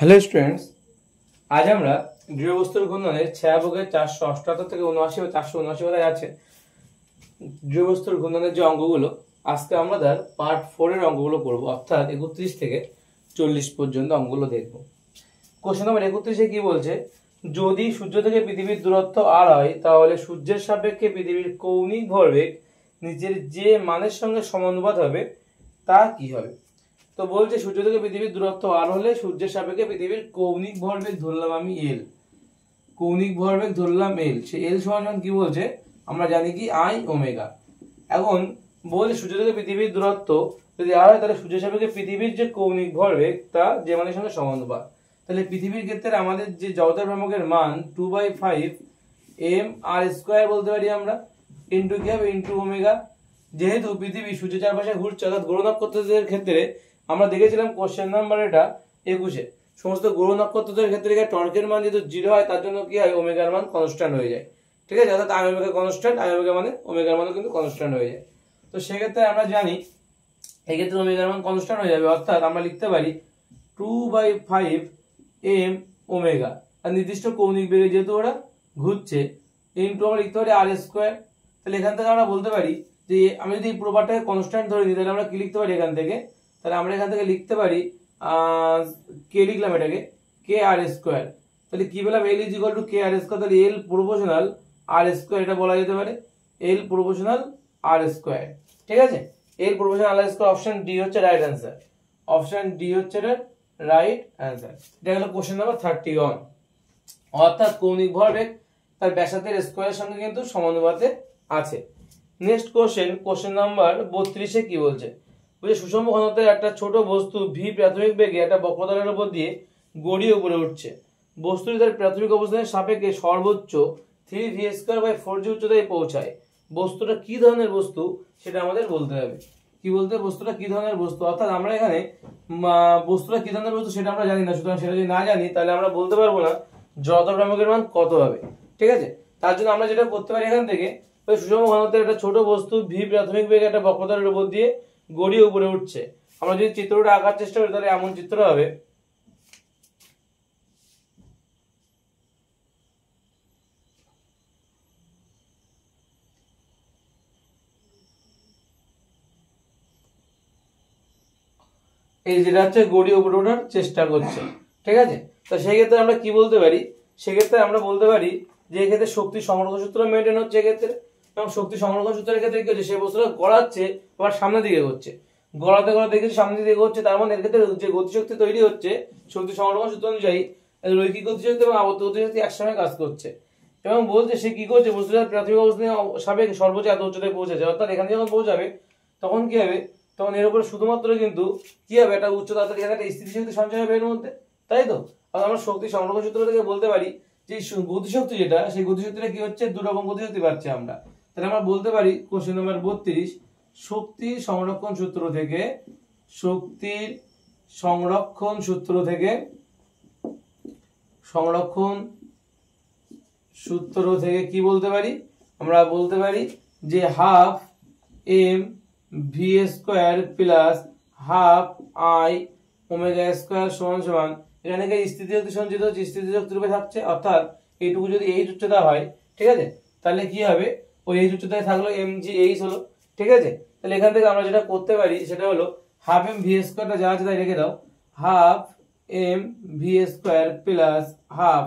Hello students, আজ আমরা গৃহবস্তুর ঘূর্ণনের ছায়াবকের 478 থেকে 79 বা 479 পর্যন্ত আছে গৃহবস্তুর ঘূর্ণনের যে অঙ্কগুলো, আজকে আমরা তার পার্ট 4 এর অঙ্কগুলো করব, অর্থাৎ 31 থেকে 40 পর্যন্ত অঙ্কগুলো দেখব। কোশ্চেন নাম্বার 31-এ কি বলছে, যদি সূর্য থেকে পৃথিবীর দূরত্ব r হয়, তাহলে সূর্যের সাপেক্ষে পৃথিবীর কৌণিক ভরবেগ নিচের যে মানের সঙ্গে সমানুপাত হবে তা কি হবে। তো বলছে সূর্য থেকে পৃথিবীর দূরত্ব r হলে সূর্যের সাপেক্ষে পৃথিবীর কৌণিক ভরবেগ ধরলাম আমি l, কৌণিক ভরবেগ ধরলাম l, সে l সমান কি বলছে আমরা জানি কি i ওমেগা। এখন বলছে সূর্য থেকে পৃথিবীর দূরত্ব যদি r হয়, তাহলে সূর্যের সাপেক্ষে পৃথিবীর যে কৌণিক ভরবেগ তা যে মানের সঙ্গে সমানুপাত। তাহলে পৃথিবীর ক্ষেত্রে আমাদের যে জড়তার ভ্রামকের মান 2/5 mr² বলতে পারি আমরা, ইন্টু কি হবে ইন্টু ওমেগা। যেহেতু পৃথিবী সূর্যের চারপাশে ঘুরছে, অর্থাৎ গ্রহ নক্ষত্রদের ক্ষেত্রে আমরা দেখেছিলাম কোশ্চেন নাম্বার এটা 21-এ, সমস্ত গ্রহ নক্ষত্রদের ক্ষেত্রে টর্কের মান যেহেতু 0 হয়, তার জন্য কি হয় ওমেগার মান কনস্ট্যান্ট হয়ে যায়। ঠিক আছে, অর্থাৎ I omega constant, I omega মানে ওমেগার মানও কিন্তু কনস্ট্যান্ট হয়ে যায়। তো সেক্ষেত্রে আমরা জানি এই ক্ষেত্রে ওমেগার মান কনস্ট্যান্ট হয়ে যাবে, অর্থাৎ আমরা লিখতে পারি 2/5 m ওমেগা, আর নির্দিষ্ট কৌণিক বেগে যেহেতু ওরা ঘুরছে, ইনটু আমরা লিখতে পারি r²। তাহলে এখান থেকে আমরা বলতে পারি যে আমি যদি এই প্রপারটাকে কনস্ট্যান্ট ধরে নিই, তাহলে আমরা কি লিখতে পারি এখান থেকে, তাহলে আমরা এখান থেকে লিখতে পারি কে, লিখলাম এটাকে kr²। তাহলে কি বললাম l = kr², তাহলে l প্রপোর্শনাল r², এটা বলা যেতে পারে l প্রপোর্শনাল r²। ঠিক আছে, l proportional r², option D হচ্ছে রাইট অ্যান্সার, অপশন ডি হচ্ছে রাইট অ্যান্সার। এটা হলো কোশ্চেন নাম্বার 31। অর্থাৎ কৌণিক ভরবেগ তার ব্যাসার্ধের স্কয়ারের সঙ্গে কিন্তু সমানুপাতে আছে। নেক্সট কোশ্চেন নাম্বার 32-এ কি বলছে, সুষম ঘনত্বের একটা ছোট বস্তু ভি প্রাথমিক বেগে একটা বক্রতলের উপর দিয়ে গড়িয়ে উপরে উঠছে। বস্তুটি তার প্রাথমিক অবস্থানের সাপেক্ষে সর্বোচ্চ 3v²/4g উচ্চতায় পৌঁছায়। বস্তুটা কি ধরনের বস্তু সেটা আমাদের বলতে হবে। কি বলতে, বস্তুটা কি ধরনের বস্তু, অর্থাৎ আমরা এখানে বস্তুটা কি ধরনের বস্তু সেটা আমরা জানি না, সুতরাং সেটা যদি না জানি তাহলে আমরা বলতে পারবো না জড়তা ভ্রামকের মান কত হবে। ঠিক আছে, তার জন্য আমরা যেটা করতে পারি এখান থেকে, সুষম ঘনত্বের একটা ছোট বস্তু ভি প্রাথমিক বেগে একটা বক্রতলের উপর দিয়ে গড়িয়ে উপরে উঠছে। আমরা যদি চিত্রটা আঁকার চেষ্টা করি তাহলে এমন চিত্র হবে। এই যেটা হচ্ছে গড়িয়ে উপরে ওঠার চেষ্টা করছে। ঠিক আছে, তো সেই ক্ষেত্রে আমরা কি বলতে পারি, সেক্ষেত্রে আমরা বলতে পারি যে এক্ষেত্রে শক্তি সংরক্ষণ সূত্র মেনটেন হচ্ছে এক্ষেত্রে, এবং শক্তি সংরক্ষণ সূত্রের ক্ষেত্রে কি হচ্ছে, সেই বস্তুটা গড়াচ্ছে আবার সামনের দিকে করছে, গড়াতে গড়াতে দেখেছি সামনের দিকে হচ্ছে, তার মানে এর ক্ষেত্রে যে গতিশক্তি তৈরি হচ্ছে শক্তি সংরক্ষণ সূত্র অনুযায়ী রৈখিক গতিশক্তি এবং আবর্ত গতিশক্তি একসঙ্গে কাজ করছে। এবং বলছে সে কি করছে, বস্তুটার প্রাথমিক অবস্থানে সাপেক্ষে সর্বোচ্চ এত উচ্চতায় পৌঁছেছে, অর্থাৎ এখানে যখন পৌঁছাবে তখন কি হবে, তখন এর উপরে শুধুমাত্র কিন্তু কি হবে একটা উচ্চতা, এখানে একটা স্থিতিশক্তি সঞ্চয় হবে এর মধ্যে, তাই তো। আর আমরা শক্তি সংরক্ষণ সূত্র থেকে বলতে পারি যে গতিশক্তি যেটা, সেই গতিশক্তিটা কি হচ্ছে, দু রকম গতিশক্তি পাচ্ছি আমরা। তাহলে আমরা বলতে পারি কোশ্চেন নাম্বার 32, শক্তির সংরক্ষণ সূত্র থেকে, শক্তির সংরক্ষণ সূত্র থেকে, সংরক্ষণ সূত্র থেকে কি বলতে পারি, আমরা বলতে পারি যে half m v² plus half i omega square সমান সমান, এখানে কি স্থিতিশক্তি সঞ্চিত হচ্ছে, স্থিতিশক্তি রূপে থাকছে, অর্থাৎ এইটুকু যদি এই উচ্চতা হয়, ঠিক আছে, তাহলে কি হবে ওই এই উচ্চতায় থাকলো mg হলো। ঠিক আছে, তাহলে এখান থেকে আমরা যেটা করতে পারি সেটা হলো হাফ m v²টা যা আছে তাই রেখে দাও, half m v² plus half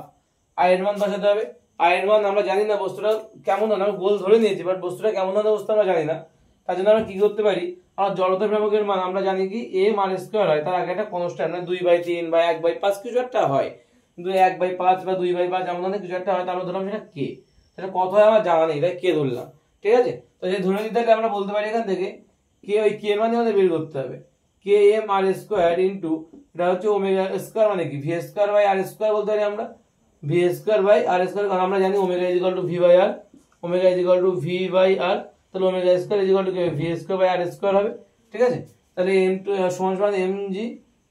i এর মান বসাতে হবে। i এর মান আমরা জানি না বস্তুটা কেমন হয়, আমরা গোল ধরে নিয়েছি, বাট বস্তুটা কেমন হয় অবস্থা আমরা জানি না, তার জন্য আমরা কি করতে পারি, আমরা জড়তা ভ্রামকের মান আমরা জানি কি mr² হয়, তার আগে একটা কনস্ট্যান্ট মানে 2/3 বা 1/5 কিছু একটা হয়, 1/5 বা 2/5 এমন ধরনের কিছু একটা হয়, তারপর ধরলাম সেটা কে, সেটা কত হয় আমার জানা নেই, তাই কে ধরলাম। ঠিক আছে, তো যে ধরে নিতে আমরা বলতে পারি এখান থেকে কে, ওই কে এর মান আমাদের বের করতে হবে, kmr² ইনটু এটা হচ্ছে ওমেগা স্কয়ার মানে কি v²/r² বলতে পারি আমরা, v²/r², কারণ আমরা জানি ওমেগা = v/r, ওমেগা = v/r, তাহলে ওমেগা স্কয়ার = কি v²/r² হবে। ঠিক আছে, তাহলে সমান সমান mg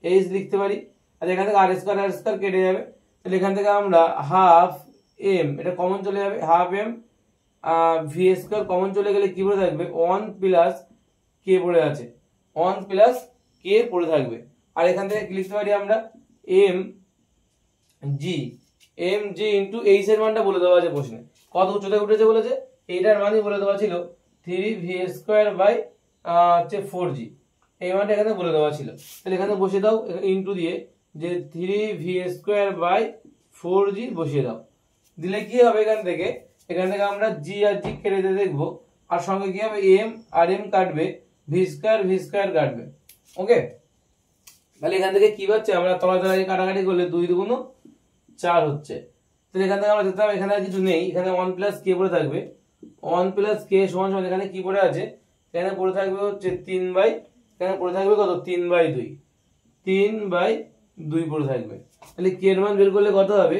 h লিখতে পারি, আর এখান থেকে r² কেটে যাবে, তাহলে এখান থেকে আমরা হাফ m, এটা কমন চলে যাবে, হাফ m v² কমন চলে গেলে কি পড়ে থাকবে 1 প্লাস k পড়ে আছে, 1 প্লাস k পড়ে থাকবে, আর এখান থেকে কি লিখতে পারি আমরা m G M G into H এর মানটা বলে দেওয়া আছে প্রশ্নে, কত উচ্চতায় উঠেছে বলেছে, এইটার মানই বলে দেওয়া ছিল 3v² বাই হচ্ছে 4g, এই মানটা এখানে বলে দেওয়া ছিল। তাহলে এখানে বসিয়ে দাও ইন্টু দিয়ে, যে 3v² বাই 4g বসিয়ে দাও, দিলে কি হবে এখান থেকে আমরা জি আর জি কেটে দিয়ে দেখবো, আর সঙ্গে কি হবে এম আর এম কাটবে, ভি স্কয়ার কাটবে। ওকে, তাহলে এখান থেকে কি হচ্ছে, আমরা তলাতলায় কাটাকাটি করলে 2 2 4 হচ্ছে। তাহলে এখান থেকে আমরা দেখতে পাবো এখানে আর কিছু নেই, এখানে 1 প্লাস কে পড়ে থাকবে, 1 প্লাস কে সমান সমান এখানে কি পড়ে আছে, এখানে পড়ে থাকবে হচ্ছে 3 বাই, এখানে পড়ে থাকবে কত 3/2, 3/2 পড়ে থাকবে। তাহলে কে এর মান বের করলে কত হবে,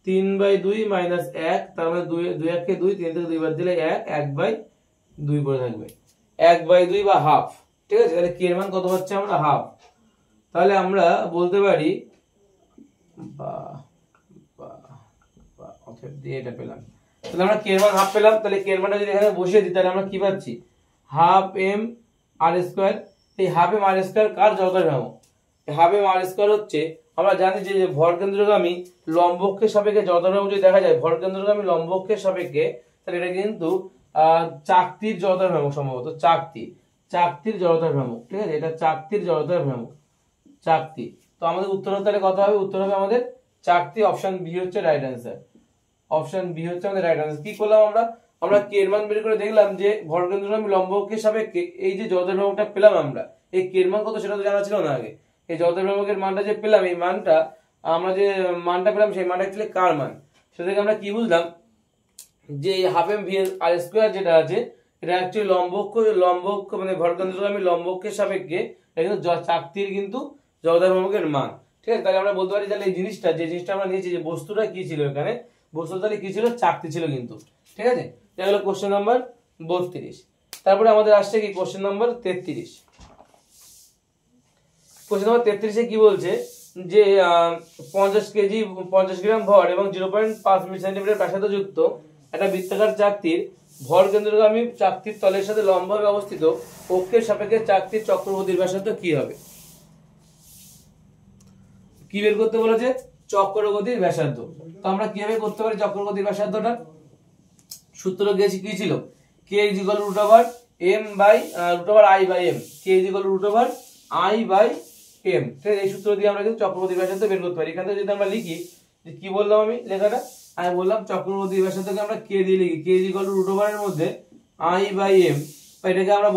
3/2 মাইনাস 1, তার মানে 2 1 কে 2, 3 থেকে 2 বাদ দিলে 1, 1/2 পড়ে থাকবে, 1/2 বা হাফ। ঠিক আছে, তাহলে কে এর মান কত হচ্ছে আমরা হাফ। তাহলে আমরা বলতে পারি এটা পেলাম, তাহলে আমরা কে এর মান হাফ পেলাম। তাহলে কে এর মানটা যদি এখানে বসিয়ে দিই তাহলে আমরা কি পাচ্ছি, হাফ এম আর স্কয়ার। এই হাফ এম আর স্কয়ার কার জড়তার ভ্রামক, হাফ এম আর স্কয়ার হচ্ছে, আমরা জানি যে ভরকেন্দ্রগামী লম্বকের সাপেক্ষে জড়তার ভ্রামক যদি দেখা যায় ভরকেন্দ্রগামী লম্বকের সাপেক্ষে, তাহলে এটা কিন্তু চাকতির জড়তার ভ্রামক, সম্ভবত চাকতির জড়তার ভ্রামক। ঠিক আছে, এটা চাকতির জড়তার ভ্রামক, চাকতি। তো আমাদের উত্তর তাহলে কত হবে, উত্তর হবে আমাদের চাকতি, অপশন বি হচ্ছে রাইট অ্যান্সার, অপশন বি হচ্ছে আমাদের রাইট অ্যান্সার। কি করলাম আমরা কে এর মান বের করে দেখলাম যে ভরকেন্দ্রগামী লম্বকের সাপেক্ষে এই যে জড়তার ভ্রামকটা পেলাম আমরা, এই কে এর মান কত সেটা তো জানা ছিল না আগে। এই জড়তার ভ্রামকের মানটা যে পেলাম, এই মানটা আমরা যে মানটা পেলাম সেই মানটা অ্যাকচুয়ালি কার মান, সেটা থেকে আমরা কি বুঝলাম যে হাফ এম ভি আর স্কয়ার যেটা আছে এটা অ্যাকচুয়ালি লম্বক মানে ভরকেন্দ্রগামী লম্বকের সাপেক্ষে এটা কিন্তু চাকতির কিন্তু জড়তার ভ্রামকের মান। ঠিক আছে, তাহলে আমরা বলতে পারি তাহলে এই জিনিসটা যে জিনিসটা আমরা নিয়েছি যে বস্তুটা কি ছিল, এখানে বস্তুটা তাহলে কি ছিল, চাকতি ছিল কিন্তু। ঠিক আছে, এটা হলো কোশ্চেন নাম্বার 32। তারপরে আমাদের আসছে কি কোশ্চেন নাম্বার 33। কোশ্চেন নাম্বার 33 এ কি বলছে যে 50 গ্রাম ভর এবং 0.5 সেন্টিমিটার ব্যাসার্ধ যুক্ত একটা বৃত্তাকার চাকতির ভর কেন্দ্রগামী চাকতির তলের সাথে লম্বভাবে অবস্থিত অক্ষের সাপেক্ষে চাকতির চক্রগতির ব্যাসার্ধ কি হবে। কি বের করতে বলেছে, চক্রগতির ব্যাসার্ধ। তো আমরা কিভাবে করতে পারি চক্রগতির ব্যাসার্ধটা, সূত্র গেছি কি ছিল, K is equal root over M by root over I by M, K is equal root over I by M. ঠিক আছে, এই সূত্র দিয়ে আমরা কিন্তু চক্রগতির ব্যাসার্ধ বের করতে পারি। এখান থেকে যদি আমরা লিখি যে কি বললাম আমি লেখাটা, আমি বললাম চক্রগতির ব্যাসার্ধকে আমরা কে দিয়ে লিখি, কে ইজ ইকুয়াল রুট ওভার এর মধ্যে আই বাই এম। এটাকে আমরা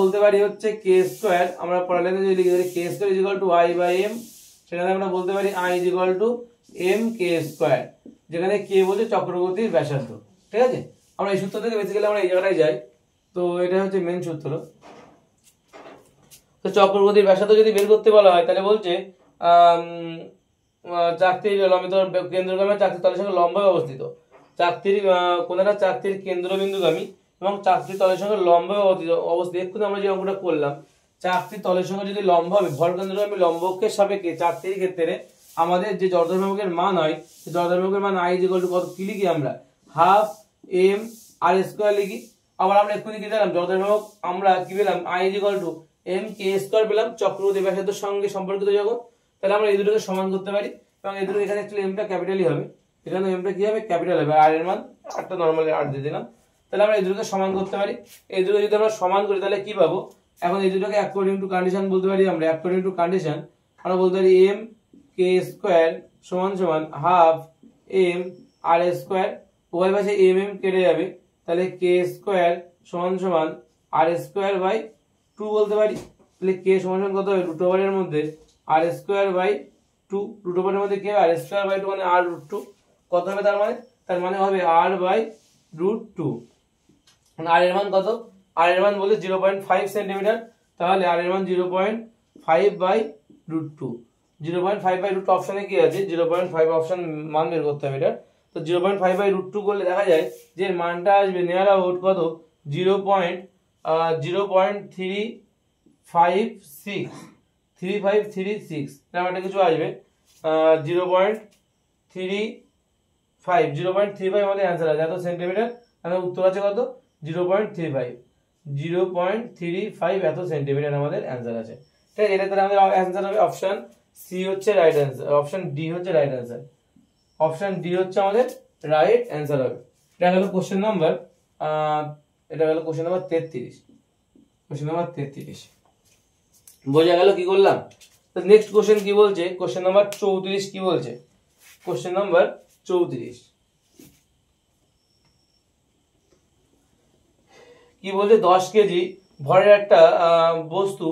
বলতে পারি হচ্ছে কে স্কয়ার, আমরা পরের লাইনে যদি লিখি K square is equal to I by M, সেখানে আমরা বলতে পারি I is equal to M K square, যেখানে কে বলছে চক্রগতির ব্যাসার্ধ। ঠিক আছে, আমরা এই সূত্র থেকে বেসিক্যালি আমরা এই জায়গাটায় যাই, তো এটা হচ্ছে মেন সূত্র। তো চক্রগতির ব্যাসার্ধ যদি বের করতে বলা হয় তাহলে বলছে চাকতির লম্বিত কেন্দ্রগামী চাকতির তলের সঙ্গে লম্বভাবে অবস্থিত, চাকতির কোনটা চাকতির কেন্দ্রবিন্দুগামী এবং চাকতির তলের সঙ্গে লম্বভাবে অবস্থিত। এক্ষুনি আমরা যে অঙ্কটা করলাম, চাকতির তলের সঙ্গে যদি লম্ব হবে ভর কেন্দ্রগামী লম্বকের সাপেক্ষে চাকতির ক্ষেত্রে আমাদের যে জড়তার ভ্রামকের মান হয়, জড়তার ভ্রামকের মান আই ইজ ইকুয়াল টু কত কি লিখি আমরা, হাফ এম আর স্কয়ার লিখি। আবার আমরা এক্ষুনি কি দিলাম জড়তার ভ্রামক আমরা কি পেলাম, I is equal to M K square পেলাম চক্রগতির ব্যাসার্ধের সঙ্গে সম্পর্কিত যখন, তাহলে আমরা এই দুটোকে সমান করতে পারি। এবং এই দুটো এখানে অ্যাকচুয়ালি এমটা ক্যাপিটালই হবে, এখানে এমটা কি হবে ক্যাপিটাল হবে, আর এর মান একটা নরমালি আর দিয়ে দিলাম। তাহলে আমরা এই দুটোকে সমান করতে পারি। এই দুটো যদি আমরা সমান করি তাহলে কি পাবো, এখন এই দুটোকে অ্যাকর্ডিং টু কন্ডিশন বলতে পারি আমরা, অ্যাকর্ডিং টু কন্ডিশন আমরা বলতে পারি এম কে স্কয়ার সমান সমান হাফ এম আর স্কয়ার, উভয় পাশে এম এম কেটে যাবে, তাহলে কে স্কয়ার সমান সমান আর স্কয়ার বাই 2 বলতে পারি। তাহলে কে সমান সমান কত হবে, রুট ওভার এর মধ্যে আর স্কয়ার বাই 2, রুট ওভারের মধ্যে কি হবে আর স্কয়ার বাই 2 মানে আর রুট 2, কত হবে তার মানে হবে আর বাই রুট 2। আর এর মান কত, আর এর মান বলে 0.5 সেন্টিমিটার, তাহলে আর এর মান 0.5 বাই রুট 2, 0.5 বাই রুট অপশনে কি আছে 0.5 অপশন মান বের করতে হবে এটা। তো 0.5 বাই রুট 2 করলে দেখা যায় যে এর মানটা আসবে নিয়ার আবাউট কত 0.3536 এরকম একটা কিছু আসবে, 0.35 আমাদের অ্যান্সার আছে, এত সেন্টিমিটার আমাদের উত্তর আছে কত 0.35 এত সেন্টিমিটার আমাদের অ্যান্সার আছে। ঠিক আছে, এটা তাহলে আমাদের অ্যান্সার হবে অপশন সি হচ্ছে রাইট অ্যান্সার, অপশন ডি হচ্ছে রাইট অ্যান্সার। অপশন ডি হচ্ছে আমাদের রাইট অ্যান্সার হবে। এটা গেল কোশ্চেন নাম্বার, এটা গেল কোশ্চেন নাম্বার 33। কোশ্চেন নাম্বার 33 বোঝা গেল কি করলাম। তো নেক্সট কোশ্চেন কি বলছে, কোশ্চেন নাম্বার 34 কি বলছে, কোশ্চেন নাম্বার 34 কি বলছে, 10 কেজি ভরের একটা বস্তু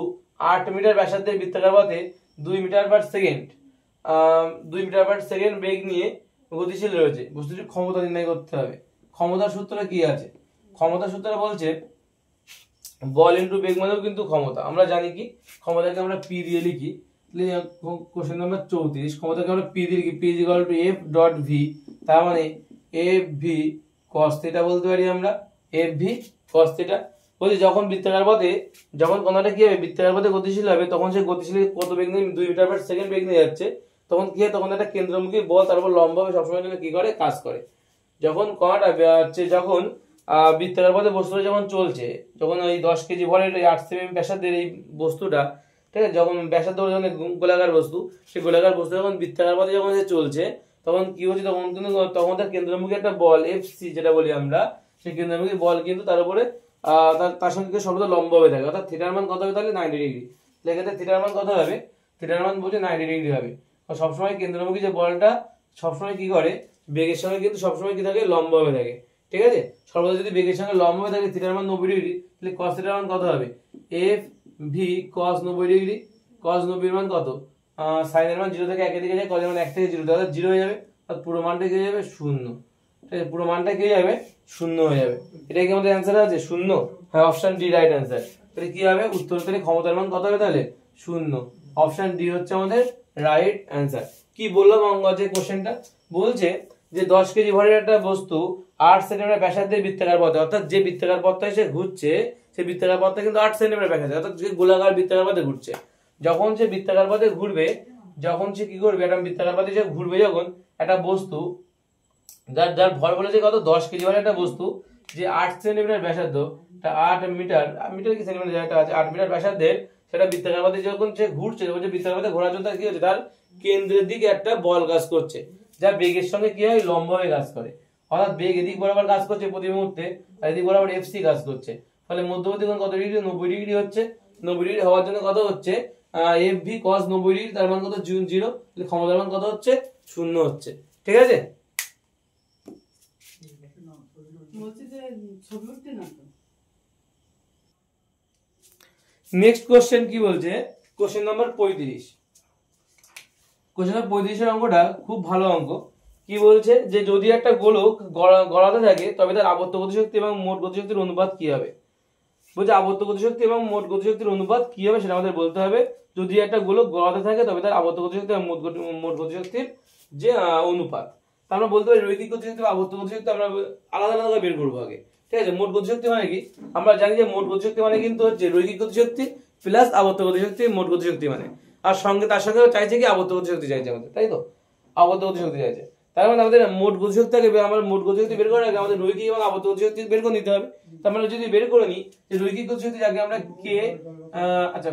8 মিটার ব্যাসার্ধের বৃত্তাকার পথে 2 metre per second 2 metre per second বেগ নিয়ে গতিশীল রয়েছে, বস্তুটির ক্ষমতা নির্ণয় করতে হবে। ক্ষমতার সূত্রটা কি আছে, ক্ষমতার সূত্রটা বলছে বল ইনটু বেগ মানেও কিন্তু ক্ষমতা, আমরা জানি কি ক্ষমতাকে আমরা পি দিয়ে লিখি। কোশ্চেন নাম্বার 34 ক্ষমতাকে আমরা পি দিয়ে লিখি, P is equal two F dot V, তার মানে এফ ভি কস থিটা বলতে পারি আমরা, এফ ভি কস থিটা। বলছি যখন বৃত্তাকার পথে, যখন কোণাটা কি হবে বৃত্তাকার পথে গতিশীল হবে, তখন সে গতিশীল কত বেগ নিয়ে 2 মিটার পার সেকেন্ড বেগ নিয়ে যাচ্ছে, তখন কি হয়, তখন একটা কেন্দ্রমুখী বল তার উপর লম্বভাবে সবসময় জন্য কি করে, কাজ করে। যখন কণাটা হচ্ছে যখন বৃত্তাকার পথে বস্তুটা যখন চলছে, যখন ওই 10 কেজি ভরের 8 সেমি ব্যাসার্ধের এই বস্তুটা, ঠিক আছে, যখন ব্যাসার্ধ গোলাকার বস্তু, সেই গোলাকার বস্তু যখন বৃত্তাকার পথে যখন সে চলছে, তখন কি হচ্ছে, তখন কিন্তু তখন তার কেন্দ্রমুখী একটা বল এফ সি যেটা বলি আমরা, সেই কেন্দ্রমুখী বল কিন্তু তার উপরে তার সঙ্গে সর্বদা লম্ব হয়ে থাকে, অর্থাৎ থিটার মান কত হবে তাহলে 90 ডিগ্রি। এক্ষেত্রে থিটার মান কত হবে, থিটার মান বলছে 90 ডিগ্রি হবে। সবসময় কেন্দ্রমুখী যে বলটা সবসময় কি করে, বেগের সঙ্গে কিন্তু সবসময় কি থাকে, লম্ব হয়ে থাকে, ঠিক আছে। সর্বদা যদি বেগের সঙ্গে লম্ব হয়ে থাকে, থিটার মান 90 ডিগ্রি, তাহলে cos থিটার মান কত হবে, F V cos 90 degree. cos 90 এর মান কত, sin এর মান 0 থেকে 1 এর দিকে যায়, cos এর মান 1 থেকে 0, অর্থাৎ 0 হয়ে যাবে, অর্থাৎ পুরো মানটা কি হয়ে যাবে, 0, ঠিক আছে, পুরো মানটা কি হয়ে যাবে, 0 হয়ে যাবে। এটা কি আমাদের অ্যান্সার আছে 0? হ্যাঁ, অপশন ডি রাইট অ্যান্সার। তাহলে কি হবে উত্তর, তাহলে ক্ষমতার মান কত হবে তাহলে 0, অপশন ডি হচ্ছে আমাদের রাইট অ্যান্সার। কি বললাম অঙ্ক যে কোশ্চেনটা বলছে যে 10 কেজি ভরের একটা বস্তু 8 সেন্টিমিটার ব্যাসার্ধের বৃত্তাকার পথে, অর্থাৎ যে বৃত্তাকার পথটায় সে ঘুরছে, সেই বৃত্তাকার পথটা কিন্তু 8 সেন্টিমিটার ব্যাসার্ধে, অর্থাৎ যে গোলাকার বৃত্তাকার পথে ঘুরছে, যখন সে বৃত্তাকার পথে ঘুরবে, যখন সে কি করবে, একটা বৃত্তাকার পথে সে ঘুরবে, যখন একটা বস্তু যার যার ভর বলেছে কত, 10 কেজি ভরের একটা বস্তু যে 8 সেন্টিমিটার ব্যাসার্ধ, 8 মিটার, মিটার কি সেন্টিমিটার যেটা আছে, 8 মিটার ব্যাসার্ধের, সেটা বৃত্তাকার পথে যখন সে ঘুরছে, যখন সে বৃত্তাকার পথে ঘোরার জন্য তার কি হচ্ছে, তার কেন্দ্রের দিকে একটা বল কাজ করছে, যা বেগের সঙ্গে কি হয়, লম্বভাবে কাজ করে, অর্থাৎ বেগ এদিক বরাবর কাজ করছে প্রতি মুহূর্তে, আর এদিক বরাবর এফসি কাজ করছে, ফলে মধ্যবর্তী কোণ কত ডিগ্রি, 90 ডিগ্রি হচ্ছে। 90 ডিগ্রি হওয়ার জন্য কত হচ্ছে, এফ ভি cos 90 ডিগ্রি, তার মান কত 0, তাহলে ক্ষমতার মান কত হচ্ছে, 0 হচ্ছে, ঠিক আছে। নেক্সট কোশ্চেন কি বলছে, কোশ্চেন নাম্বার 35। কোশ্চেন নাম্বার 35 এর অঙ্কটা খুব ভালো অঙ্ক। কি বলছে যে যদি একটা গোলক গড়াতে থাকে, তবে তার আবর্ত গতিশক্তি এবং মোট গতিশক্তির অনুপাত কি হবে। বলছে আবর্ত গতিশক্তি এবং মোট গতিশক্তির অনুপাত কি হবে সেটা আমাদের বলতে হবে। যদি একটা গোলক গড়াতে থাকে, তবে তার আবর্ত গতিশক্তি এবং মোট গতিশক্তির যে অনুপাত, তা আমরা বলতে পারি রৈখিক গতিশক্তি বা আবর্ত গতিশক্তি আমরা আলাদা আলাদা বের করবো আগে, ঠিক আছে। মোট গতিশক্তি মানে কি, আমরা জানি যে মোট গতিশক্তি মানে কিন্তু হচ্ছে রৈখিক গতিশক্তি প্লাস আবর্ত গতিশক্তি, মোট গতিশক্তি মানে, আর সঙ্গে তার সঙ্গে চাইছে কি আবর্ত গতিশক্তি চাইছে আমাদের, তাই তো, আবর্ত গতিশক্তি চাইছে। তার মানে আমাদের মোট গতিশক্তি আমরা মোট গতিশক্তি বের করার আগে আমাদের রৈখিক এবং আবর্ত গতিশক্তি বের করে নিতে হবে। তার মানে যদি বের করে নিই যে রৈখিক গতিশক্তি আগে আমরা কে, আচ্ছা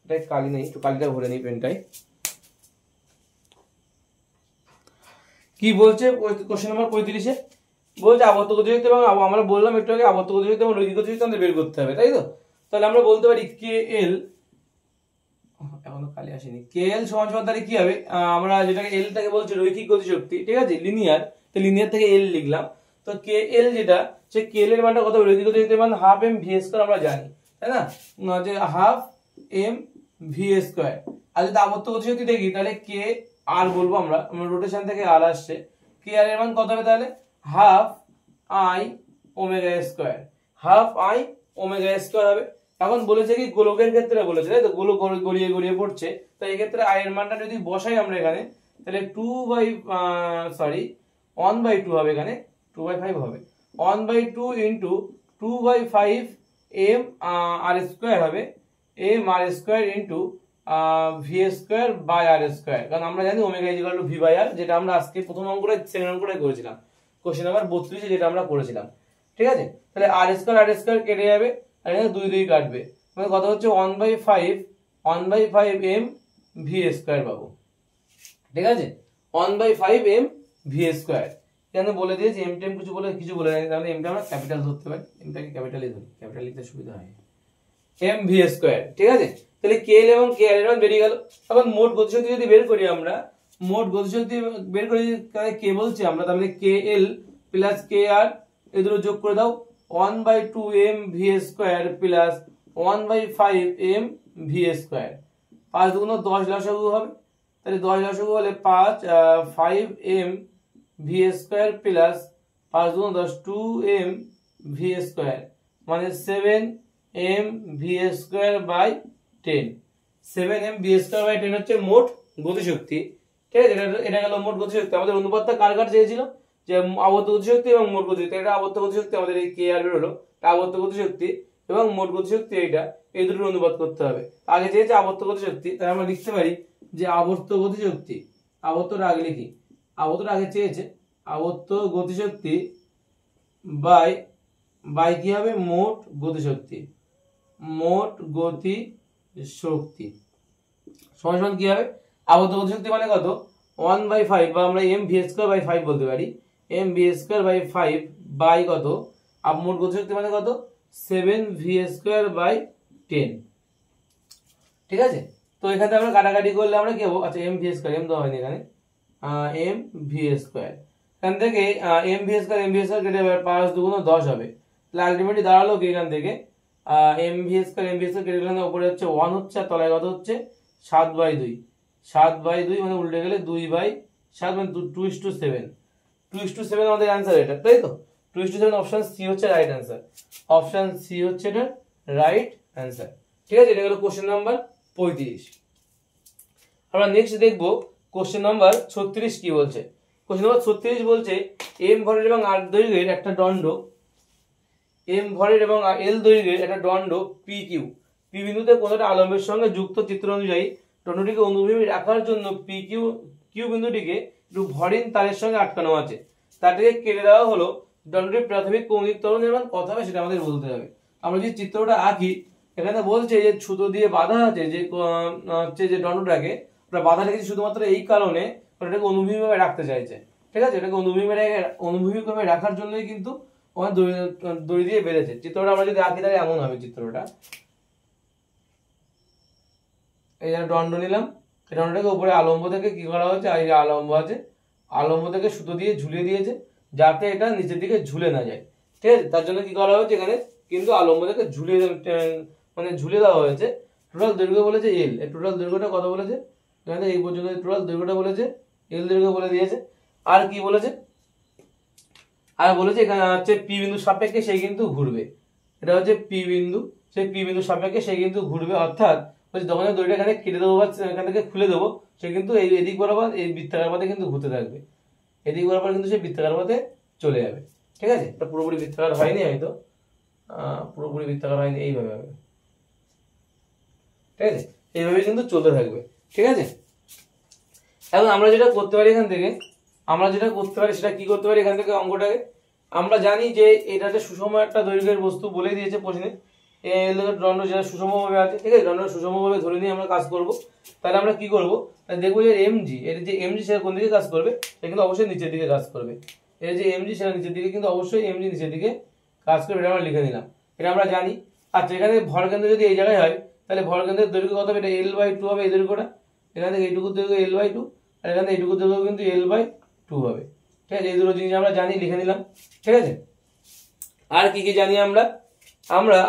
এটা কালি নেই, একটু কালিটা ভরে নিই পেনটাই। কি বলছে কোশ্চেন নাম্বার 35-এ, বলছে আবর্ত গতিশক্তি এবং আমরা বললাম একটু আগে আবর্ত গতিশক্তি এবং রৈখিক গতিশক্তি আমাদের বের করতে হবে, তাই তো। তাহলে আমরা বলতে পারি কে এল, এখনো খালি আসেনি, কে এল সমান সমান তাহলে কি হবে, আমরা যেটাকে এলটাকে বলছি রৈখিক গতিশক্তি, ঠিক আছে, লিনিয়ার, তো লিনিয়ার থেকে এল লিখলাম। তো কে এল যেটা, সে কে এল এর মানটা কত, রৈখিক গতিশক্তির মান হাফ এম ভি স্কয়ার আমরা জানি, তাই না, যে হাফ এম ভি স্কয়ার। আর যদি আবর্ত গতিশক্তি দেখি তাহলে কে আর বলবো আমরা রোটেশন থেকে আর আসছে, কে আর এর মান কত হবে তাহলে half I omega square, half I omega square হবে। এখন বলেছে কি গোলকের ক্ষেত্রে বলেছে, তাই তো, গোলক গড়িয়ে গড়িয়ে পড়ছে, তো এই ক্ষেত্রে আই এর মানটা যদি বসাই আমরা এখানে, তাহলে 1/2 হবে, এখানে 2/5 হবে, 1/2 ইন্টু 2/5 এম আর স্কোয়ার হবে, M R square into V square by R square, কারণ আমরা জানি omega is equal to V by R, যেটা আমরা আজকে প্রথম অঙ্কটা সেকেন্ড অঙ্কটাই করেছিলাম, কোশ্চেন নাম্বার 32 যেটা আমরা করেছিলাম, ঠিক আছে। তাহলে আর স্কোয়ার কেটে যাবে, আর এখানে 2 কাটবে, মানে কত হচ্ছে 1/5 এম ভি স্কোয়ার পাবো। ঠিক আছে, 1/5 m ভি স্কোয়ার। এখানে বলে দিয়েছি এম টেম কিছু বলে নাই, তাহলে এমটা আমরা ক্যাপিটাল ধরতে পারি, এমটাকে ক্যাপিটালই ধরি, ক্যাপিটাল লিখতে সুবিধা হয়, এম ভি স্কোয়ার। ঠিক আছে, তাহলে কে এল এবং কে আর এর মান বেরিয়ে গেল। এখন মোট গতিশক্তি যদি বের করি আমরা, মোট গতিশক্তি বের করি, কে বলছি আমরা, তাহলে কে এল প্লাস কে আর এই দুটো যোগ করে দাও, 1/2 m V square plus 1/5 m V square. 5 দুগুণ 10 লসাগু হবে, তাহলে 10 লসাগু হলে 5m ভি স্কোয়ার প্লাস 5 দুগুণ 10 2m ভি স্কোয়ার, মানে 7m V square by 10। 7m V square by 10 হচ্ছে মোট গতিশক্তি। ঠিক আছে, এটা গেল মোট গতিশক্তি। আমাদের অনুপাতটা কার কার চেয়েছিল, যে আবর্ত গতিশক্তি এবং মোট গতিশক্তি। এটা আবর্ত গতিশক্তি, আমাদের এই কে আর বেরোলো, আবর্ত গতিশক্তি এবং মোট গতিশক্তি, এইটা এই দুটোর অনুপাত করতে হবে। আগে চেয়েছে আবর্ত গতিশক্তি, তাহলে আমরা লিখতে পারি যে আবর্ত গতিশক্তি, আবর্তটা আগে লিখি, আবর্তটা আগে চেয়েছে, আবর্ত গতিশক্তি বাই বাই কি হবে, মোট গতিশক্তি, মোট গতি শক্তি সমান কি হবে, আবর্ত গতিশক্তি মানে কত, 1/5 বা আমরা m ভি স্কয়ার বাই 5 বলতে পারি, m V square by 5 by কত, আর মোট গতিশক্তি মানে কত, 7 ভি স্কয়ার বাই 10। ঠিক আছে, তো এখানে আমরা কাটাকাটি করলে আমরা কি পাবো, আচ্ছা m ভি স্কয়ার, m দেওয়া হয়নি এখানে, m ভি স্কয়ার, এখান থেকে m ভি স্কয়ার কেটে যাবে, 5 দুগুণ 10 হবে, তাহলে আলটিমেটলি দাঁড়ালো কি এখান থেকে m ভি স্কয়ার কেটে গেলে উপরে হচ্ছে 1 হচ্ছে, আর তলায় কত হচ্ছে 7/2, 7/2 মানে উল্টে গেলে 2/7 মানে 2:7, 2:7 আমাদের आंसर এটা, তাই তো, 2:7 অপশন সি হচ্ছে রাইট आंसर, অপশন সি হচ্ছে এটা রাইট आंसर। ঠিক আছে, এটা হলো কোশ্চেন নাম্বার 35। আমরা নেক্সট দেখব কোশ্চেন নাম্বার 36 কি বলছে। কোশ্চেন নাম্বার 36 বলছে এম ভরের এবং আর দৈর্ঘ্যের একটা দণ্ড, এম ভরের এবং এল দৈর্ঘ্যের একটা দণ্ড পি কিউ, পি বিন্দুতে কোণটা আলম্বের সঙ্গে যুক্ত চিত্র অনুযায়ী দণ্ডটিকে অনুভূমি রাখার জন্য পি কিউ বিন্দুটিকে একটু ভরিন তারের সঙ্গে আটকানো আছে, তারটিকে কেটে দেওয়া হলো। দণ্ডটির প্রাথমিক কৌণিক ত্বরণের মান কত হবে সেটা আমাদের বলতে হবে। আমরা যে চিত্রটা আঁকি, এখানে বলছে যে ছুতো দিয়ে বাঁধা আছে, যে হচ্ছে যে দণ্ডটাকে ওটা বাঁধা রেখেছে শুধুমাত্র এই কারণে ওটাকে অনুভূমিকভাবে রাখতে চাইছে। ঠিক আছে, এটাকে অনুভূমিকভাবে রাখার জন্যই কিন্তু দড়ি দিয়ে বেঁধেছে। চিত্রটা আমরা যদি আঁকি তাহলে এমন হবে চিত্রটা, এই যে দণ্ড নিলাম, এই দণ্ডটাকে উপরে আলম্ব থেকে কি করা হচ্ছে, এই যে আলম্ব আছে, আলম্ব থেকে সুতো দিয়ে ঝুলিয়ে দিয়েছে যাতে এটা নিচের দিকে ঝুলে না যায়। ঠিক আছে, তার জন্য কি করা হয়েছে, এখানে কিন্তু আলম্ব থেকে ঝুলিয়ে মানে ঝুলে দেওয়া হয়েছে। টোটাল দৈর্ঘ্য বলেছে এল, এই টোটাল দৈর্ঘ্যটা কত বলেছে, এখানে এই পর্যন্ত টোটাল দৈর্ঘ্যটা বলেছে, এল দৈর্ঘ্য বলে দিয়েছে। আর কি বলেছে, আর বলেছে এখানে হচ্ছে পি বিন্দু সাপেক্ষে সেই কিন্তু ঘুরবে, এটা হচ্ছে পি বিন্দু, সেই পি বিন্দু সাপেক্ষে সেই কিন্তু ঘুরবে, অর্থাৎ যখন দড়িটা এখানে কেটে দেবো বা এখান থেকে খুলে দেবো, সে কিন্তু এই এদিক বরাবর এই বৃত্তাকার পথে কিন্তু ঘুরতে থাকবে, এদিক বরাবর কিন্তু সে বৃত্তাকার পথে চলে যাবে। ঠিক আছে, এটা পুরোপুরি বৃত্তাকার হয়নি হয়তো, পুরোপুরি বৃত্তাকার হয়নি, এইভাবে হবে। ঠিক আছে, এইভাবে কিন্তু চলতে থাকবে। ঠিক আছে, এখন আমরা যেটা করতে পারি এখান থেকে, আমরা যেটা করতে পারি সেটা কি করতে পারি, এখান থেকে অঙ্কটাকে আমরা জানি যে এটাতে সুষম একটা দৈর্ঘ্যের বস্তু বলে দিয়েছে প্রশ্নে, দণ্ড যেটা সুষমভাবে আছে। ঠিক আছে, দণ্ড সুষমভাবে ধরে নিয়ে আমরা কাজ করব। তাহলে আমরা কি করব, দেখবো যে এমজি, এর যে এমজি সেটা কোন দিকে কাজ করবে, এটা কিন্তু অবশ্যই নিচের দিকে কাজ করবে। এর যে এমজি সেটা নিচের দিকে, কিন্তু অবশ্যই এমজি নিচের দিকে কাজ করবে, এটা আমরা লিখে নিলাম, এটা আমরা জানি। আচ্ছা, এখানে ভরকেন্দ্র যদি এই জায়গায় হয়, তাহলে ভরকেন্দ্রের দৈর্ঘ্য কত হবে, এটা L/2 হবে এই দৈর্ঘ্যটা, এখান থেকে এইটুকু দৈর্ঘ্য L/2, আর এখানে এইটুকু দৈর্ঘ্য কিন্তু L/2 হবে। ঠিক আছে, এই দুটো জিনিস আমরা জানি, লিখে নিলাম। ঠিক আছে, আর কি কি জানি আমরা,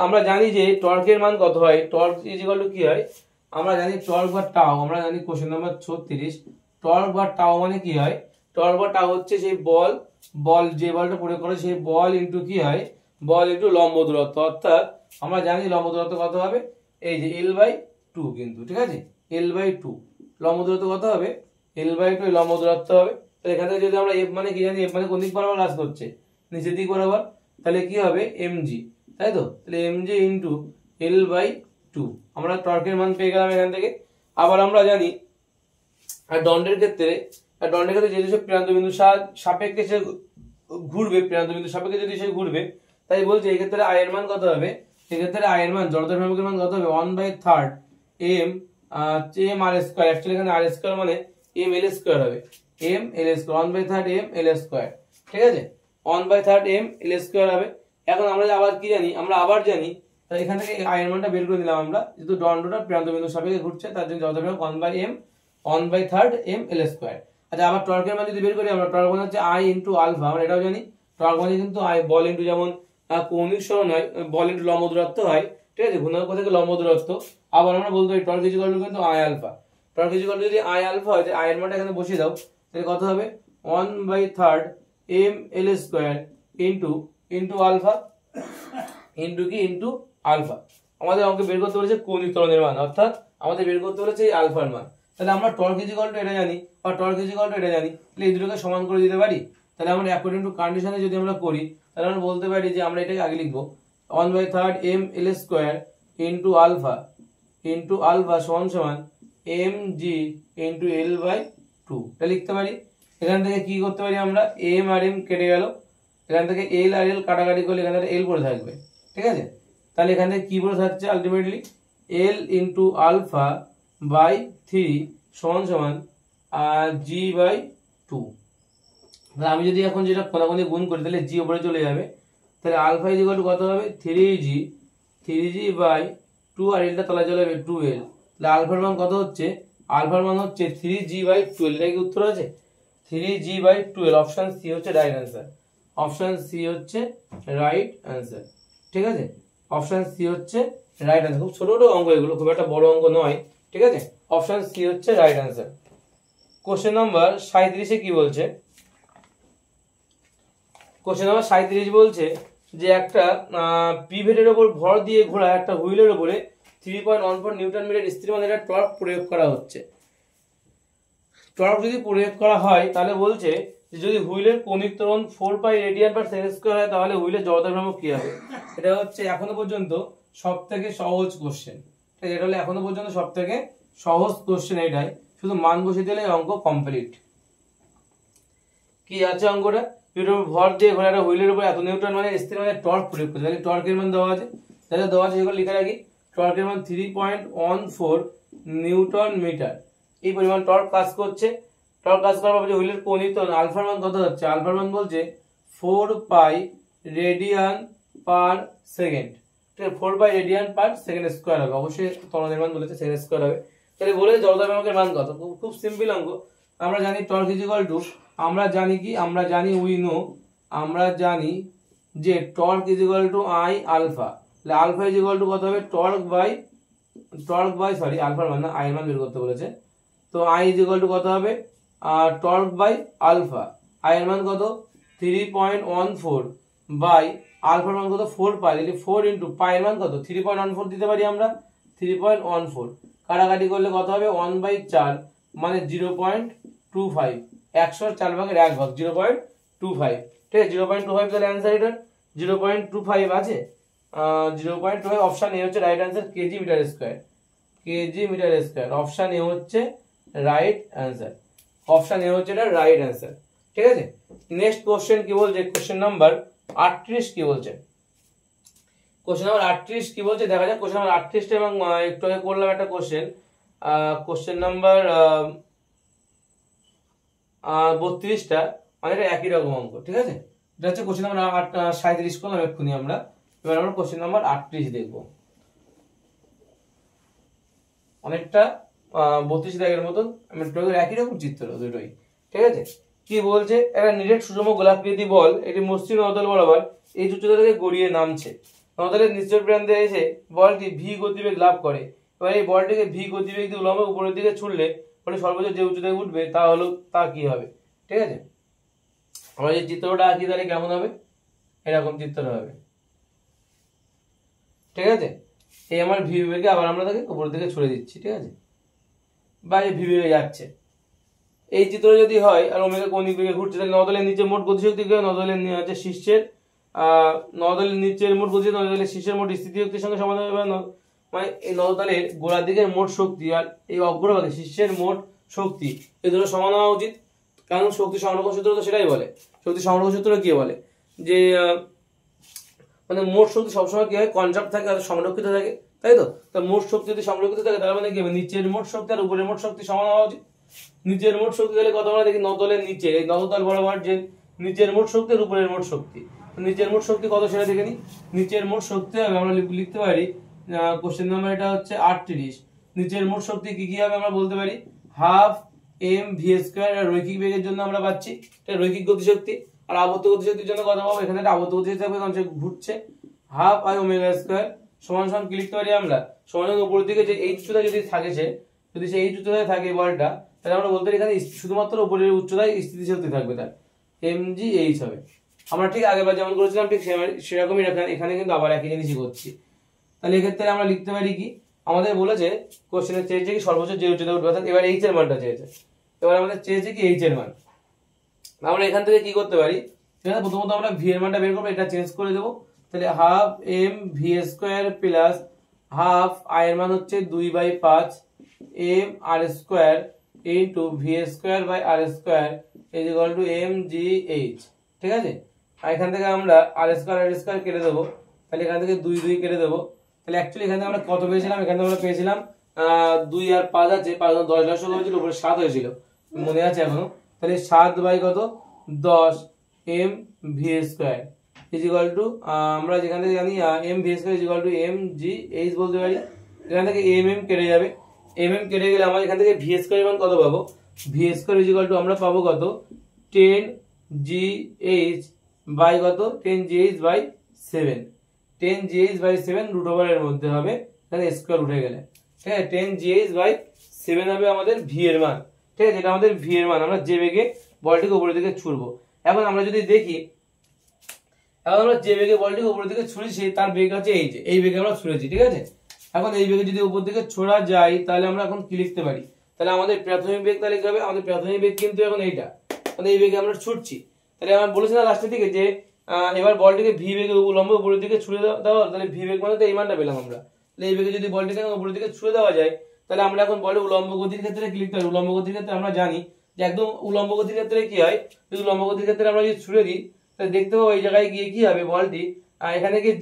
আমরা জানি যে টর্কের মান কত হয়, টর্ক ইজ ইকুয়াল টু কি হয়, আমরা জানি টর্ক বা টাও, আমরা জানি কোশ্চেন নাম্বার 36 টর্ক বা টাও মানে কি হয়, টর্ক বা টাও হচ্ছে সেই বল যে বলটা প্রয়োগ করে সেই বল ইনটু কি হয়, বল ইনটু লম্ব দূরত্ব, অর্থাৎ আমরা জানি লম্ব দূরত্ব কত হবে, এই যে L/2 কিন্তু। ঠিক আছে, L/2 লম্ব দূরত্ব কত হবে, L/2 লম্ব দূরত্ব হবে। তো এখান থেকে যদি আমরা এফ মানে কি জানি, এফ মানে কোন দিক বরাবর কাজ করছে, নিচের দিক বরাবর, তাহলে কি হবে এমজি, তাই তো, তাহলে এমজি ইনটু L/2 আমরা টর্কের মান পেয়ে গেলাম এখান থেকে। আবার আমরা জানি আর দণ্ডের ক্ষেত্রে যেহেতু সে প্রান্ত বিন্দু সাপেক্ষে সে ঘুরবে, প্রান্ত বিন্দু সাপেক্ষে যদি সে ঘুরবে, তাই বলছে এই ক্ষেত্রে আই এর মান কত হবে, এক্ষেত্রে আই এর মান জড়তার ভ্রামকের মান কত হবে, 1/3 m আর স্কয়ার। অ্যাকচুয়ালি এখানে আর স্কয়ার মানে এম এল স্কোয়ার হবে, M L square 1/3 M L square, ঠিক আছে 1/3 এম এল স্কোয়ার হবে। এখন আমরা আবার কি জানি, আমরা আবার জানি এখান থেকে আই এর মানটা বের করে দিলাম আমরা, যেহেতু দণ্ডটা প্রান্ত বিন্দু সাপেক্ষে ঘুরছে তার জন্য যত বের 1/3 এম এল স্কোয়ার। আচ্ছা আবার টর্কের মান যদি বের করি আমরা, টর্ক মান হচ্ছে আই ইনটু আলফা, আমরা এটাও জানি টর্ক মানে কিন্তু আই বল ইনটু যেমন কৌণিক সরণ হয় বল ইনটু লম্ব দূরত্ব হয়, ঠিক আছে ঘূর্ণায়ক থেকে লম্ব দূরত্ব। আবার আমরা বলতে পারি টর্ক ইকুয়াল টু কিন্তু I alpha, torque equal to যদি আই আলফা হয় আই এর মানটা এখানে বসিয়ে দাও, তাহলে কত হবে 1/3 M L square into alpha into কি ইনটু আলফা। আমাদের অঙ্কে বের করতে বলেছে কৌণিক ত্বরণের মান, অর্থাৎ আমাদের বের করতে বলেছে এই আলফার মান। তাহলে আমরা টর্ক ইকুয়াল টু এটা জানি বা টর্ক ইকুয়াল টু এটা জানি, তাহলে এই দুটোকে সমান করে দিতে পারি। তাহলে আমরা অ্যাকর্ডিং টু কন্ডিশনে যদি আমরা করি তাহলে আমরা বলতে পারি যে আমরা এটাকে আগে লিখবো 1/3 M L square into alpha সমান সমান M G into L by 2, এটা লিখতে পারি। এখান থেকে কি করতে পারি আমরা, এম আর এম কেটে গেল, এখান থেকে এল আর এল কাটাকাটি করলে এখান থেকে এল পড়ে থাকবে, ঠিক আছে। তাহলে এখান থেকে কি পড়ে থাকছে ultimately L into alpha by 3 সমান সমান জি বাই 2। তাহলে আমি যদি এখন যেটা কোনাকুনি গুণ করি তাহলে জি উপরে চলে যাবে, তাহলে আলফা ইজ ইকুয়াল টু কত হবে 3জি বাই 2 আর এলটা তলায় চলে যাবে 2l। তাহলে আলফার মান কত হচ্ছে, আলফার মান হচ্ছে 3জি বাই 12, এটা কি উত্তর আছে 3জি বাই 12, অপশন সি হচ্ছে রাইট অ্যান্সার, অপশন সি হচ্ছে রাইট অ্যান্সার, ঠিক আছে অপশন সি হচ্ছে রাইট অ্যান্সার। খুব ছোট ছোট অঙ্ক এগুলো, খুব একটা বড় অঙ্ক নয়, ঠিক আছে অপশন সি হচ্ছে রাইট অ্যান্সার। কোশ্চেন নাম্বার 37 কি বলছে, কোশ্চেন নাম্বার 37 বলছে যে একটা পিভেটের উপর ভর দিয়ে ঘোরা একটা হুইলের উপরে 3.14 নিউটন মিটার স্থিরমান এটা টর্ক প্রয়োগ করা হচ্ছে। টর্ক যদি প্রয়োগ করা হয় তাহলে বলছে যে যদি হুইলের কৌণিক ত্বরণ 4 পাই রেডিয়ান পার সেকেন্ড স্কয়ার হয় তাহলে হুইলের জড়তা ভ্রামক কি হবে। এটা হচ্ছে এখনো পর্যন্ত সবথেকে সহজ কোশ্চেন, ঠিক এটা হলো এখনো পর্যন্ত সবথেকে সহজ কোশ্চেন এটাই, শুধু মান বসিয়ে দিলে অঙ্ক কমপ্লিট। কি আছে অঙ্কটা, ভর দিয়ে ঘোরা একটা হুইলের উপর এত নিউটন মানে স্থির মানে টর্ক প্রয়োগ করতে, তাহলে টর্কের মান দেওয়া আছে, তাহলে দেওয়া আছে সেগুলো লিখে রাখি। টর্কের মান 3.14 নিউটন মিটার, এই পরিমাণ টর্ক কাজ করছে। টর্ক কাজ করার পর হুইলের কৌণিক ত্বরণ আলফার মান কত হচ্ছে, আলফার মান বলছে 4 পাই রেডিয়ান পার সেকেন্ড, ঠিক আছে 4 পাই রেডিয়ান পার সেকেন্ড স্কয়ার হবে, অবশ্যই ত্বরণের মান বলেছে সেকেন্ড স্কয়ার হবে। তাহলে বলে জড়তা ভ্রামকের মান কত, খুব সিম্পল অঙ্ক। আমরা জানি টর্ক ইজ ইকুয়াল টু, আমরা জানি কি, আমরা জানি আমরা জানি যে torque is equal to I alpha, তাহলে আলফা ইজ ইকুয়াল টু কত হবে টর্ক বাই সরি আলফার মান না আই মান বের করতে বলেছে, তো আই ইজ ইকুয়াল টু কত হবে টর্ক বাই আলফা, আই এর মান কত 3.14 বাই আলফার মান কত 4 পাই, তাহলে 4 ইনটু পাই এর মান কত 3.14 দিতে পারি আমরা 3.14, কাটাকাটি করলে কত হবে 1/4 মানে 0.25, 104 ভাগের 1 ভাগ 0.25, ঠিক আছে 0.25, তাহলে অ্যান্সার এটা 0.25 আছে, 0.25 অপশন এ হচ্ছে right answer, KG metre square, option A হচ্ছে রাইট অ্যান্সার, অপশন এ হচ্ছে এটা রাইট অ্যান্সার, ঠিক আছে। নেক্সট কোশ্চেন কি বলছে, কোশ্চেন নাম্বার 38 কি বলছে, কোশ্চেন নাম্বার 38 কি বলছে দেখা যাক। কোশ্চেন নাম্বার 38 এবং একটু আগে করলাম একটা কোশ্চেন নাম্বার 32টা মানে এটা একই রকম অঙ্ক, ঠিক আছে। এটা হচ্ছে কোশ্চেন নাম্বার 37 করলাম এক্ষুনি আমরা, এবার আমরা কোশ্চেন নাম্বার 38 দেখব। অনেকটা 32 দাগের মতন একই রকম চিত্র দুটোই, ঠিক আছে। কি বলছে, একটা নিরেট সুষম গোলাকৃতি বল এটি মসৃণ নতল বরাবর এই উচ্চতা থেকে গড়িয়ে নামছে, নতলের নিচের প্রান্তে এসে বলটি ভি গতিবেগ লাভ করে। এবার এই বলটিকে ভি গতিবেগ দিয়ে উল্লম্ব উপরের দিকে ছুড়লে ফলে সর্বোচ্চ যে উচ্চতায় উঠবে তা কি হবে, ঠিক আছে। আমরা যে চিত্রটা আঁকি তাহলে কেমন হবে, এরকম চিত্র হবে, ঠিক আছে। এই আমার ভি বেগে আবার আমরা তাকে উপরের দিকে ছুড়ে দিচ্ছি, ঠিক আছে, বা এই ভি বেগে যাচ্ছে। এই চিত্র যদি হয় আর ওমেগা কৌণিক বেগে ঘুরছে তাহলে নদলের নিচে মোট গতিশক্তি কি, নদলের শীর্ষের নিচের মোট গতিশক্তি নদলের শীর্ষের মোট স্থিতি শক্তির সঙ্গে সমান হবে, মানে এই নদলের গোড়ার দিকের মোট শক্তি আর এই অগ্রভাগে শীর্ষের মোট শক্তি এই দুটো সমান হওয়া উচিত, কারণ শক্তি সংরক্ষণ সূত্র তো সেটাই বলে। শক্তি সংরক্ষণ সূত্র কি বলে যে মানে মোট শক্তি সবসময় কি হয় কনজার্ভ থাকে আর সংরক্ষিত থাকে, তাই তো। মোট শক্তি যদি সংরক্ষিত থাকে তার মানে কি হবে নিচের মোট শক্তি আর উপরের মোট শক্তি সমান হওয়া উচিত, নিচের মোট শক্তি তাহলে কত আমরা দেখি নতলের নিচে, এই নতল বরাবর যে নিচের মোট শক্তি আর উপরের মোট শক্তি, নিচের মোট শক্তি কত সেটা দেখে নি। নিচের মোট শক্তি হবে আমরা লিখতে পারি কোশ্চেন নাম্বার এটা হচ্ছে 38। নিচের মোট শক্তি কি কি হবে আমরা বলতে পারি হাফ এম ভি স্কয়ার। রৈখিক বেগের জন্য আমরা পাচ্ছি এটা রৈখিক গতিশক্তি, আর আবর্ত গতিশক্তির জন্য কত পাবো, এখানে একটা আবর্ত গতিশক্তি থাকবে কারণ সে ঘুরছে, হাফ আই ওমেগা স্কয়ার সমান সমান কি লিখতে পারি আমরা সমান সমান উপরের দিকে যে এই উচ্চতা যদি থাকে সে যদি সেই উচ্চতায় থাকে বলটা, তাহলে আমরা বলতে পারি এখানে শুধুমাত্র উপরের উচ্চতায় স্থিতিশক্তি থাকবে, তার mgh হবে। আমরা ঠিক আগেরবার যেমন করেছিলাম ঠিক সেরকমই এখানে কিন্তু আবার একই জিনিসই করছি। তাহলে এক্ষেত্রে আমরা লিখতে পারি কি, আমাদের বলেছে কোশ্চেনে চেয়েছে কি সর্বোচ্চ যে উচ্চতা উঠবে, অর্থাৎ এবার এইচ এর মানটা চেয়েছে, এবার আমাদের চেয়েছে কি এইচ এর মান। আমরা এখান থেকে কি করতে পারি, প্রথমত আমরা ভি এর মানটা বের করবো, এটা চেঞ্জ করে দেবো। তাহলে half M V square plus half I এর মান হচ্ছে 2/5 M R square into V square by R square is equal to mgh। ঠিক আছে, আর এখান থেকে আমরা আর স্কোয়ার কেটে দেবো, তাহলে এখান থেকে 2 2 কেটে দেবো। তাহলে অ্যাকচুয়ালি এখানে আমরা কত পেয়েছিলাম, এখানে আমরা পেয়েছিলাম 2 আর 5 আছে, 5 10 লাখ হয়েছিল, উপরে 7 হয়েছিল মনে আছে এখনো। তাহলে 7 বাই কত 10 M V square is equal to আমরা যেখান থেকে জানি M V square is equal to mgh বলতে পারি। এখান থেকে এম কেটে যাবে, এম কেটে গেলে আমরা এখান থেকে ভি স্কোয়ার মান কত পাবো, V square is equal to আমরা পাবো কত 10gh বাই কত 10gh by 7, 10gh by 7 root over এর মধ্যে হবে, এখানে স্কোয়ার উঠে গেলে ঠিক আছে 10gh বাই 7 হবে আমাদের ভি এর মান। ঠিক আছে, এটা আমাদের ভি এর মান, আমরা যে বেগে বলটিকে উপরের দিকে ছুড়বো। এখন আমরা যদি দেখি, এখন আমরা যে বেগে বলটিকে উপরের দিকে ছুড়েছি তার বেগ হচ্ছে এই বেগে আমরা ছুড়েছি। ঠিক আছে, এখন এই বেগে যদি উপর দিকে ছোড়া যায় তাহলে আমরা এখন কি লিখতে পারি, তাহলে আমাদের প্রাথমিক বেগ তাহলে লিখতে হবে, আমাদের প্রাথমিক বেগ কিন্তু এখন এইটা, মানে এই বেগে আমরা ছুটছি। তাহলে আমরা বলেছিলাম লাস্টের দিকে যে এবার বলটিকে ভি বেগে উলম্ব উপরের দিকে ছুড়ে দেওয়া, তাহলে ভি বেগ মানে তো এই মানটা পেলাম আমরা। তাহলে এই বেগে যদি বলটিকে উপরের দিকে ছুড়ে দেওয়া যায়, তাহলে আমরা এখন বলে উলম্ব গতির ক্ষেত্রে কি লিখতে পারি, উলম্ব গতির ক্ষেত্রে আমরা জানি যে একদম উলম্ব গতির ক্ষেত্রে কি হয়, যদি উলম্ব গতির ক্ষেত্রে আমরা যদি ছুড়ে দিই তাহলে দেখতে পাবো এই জায়গায় গিয়ে কি হবে, বলটি এখানে গিয়ে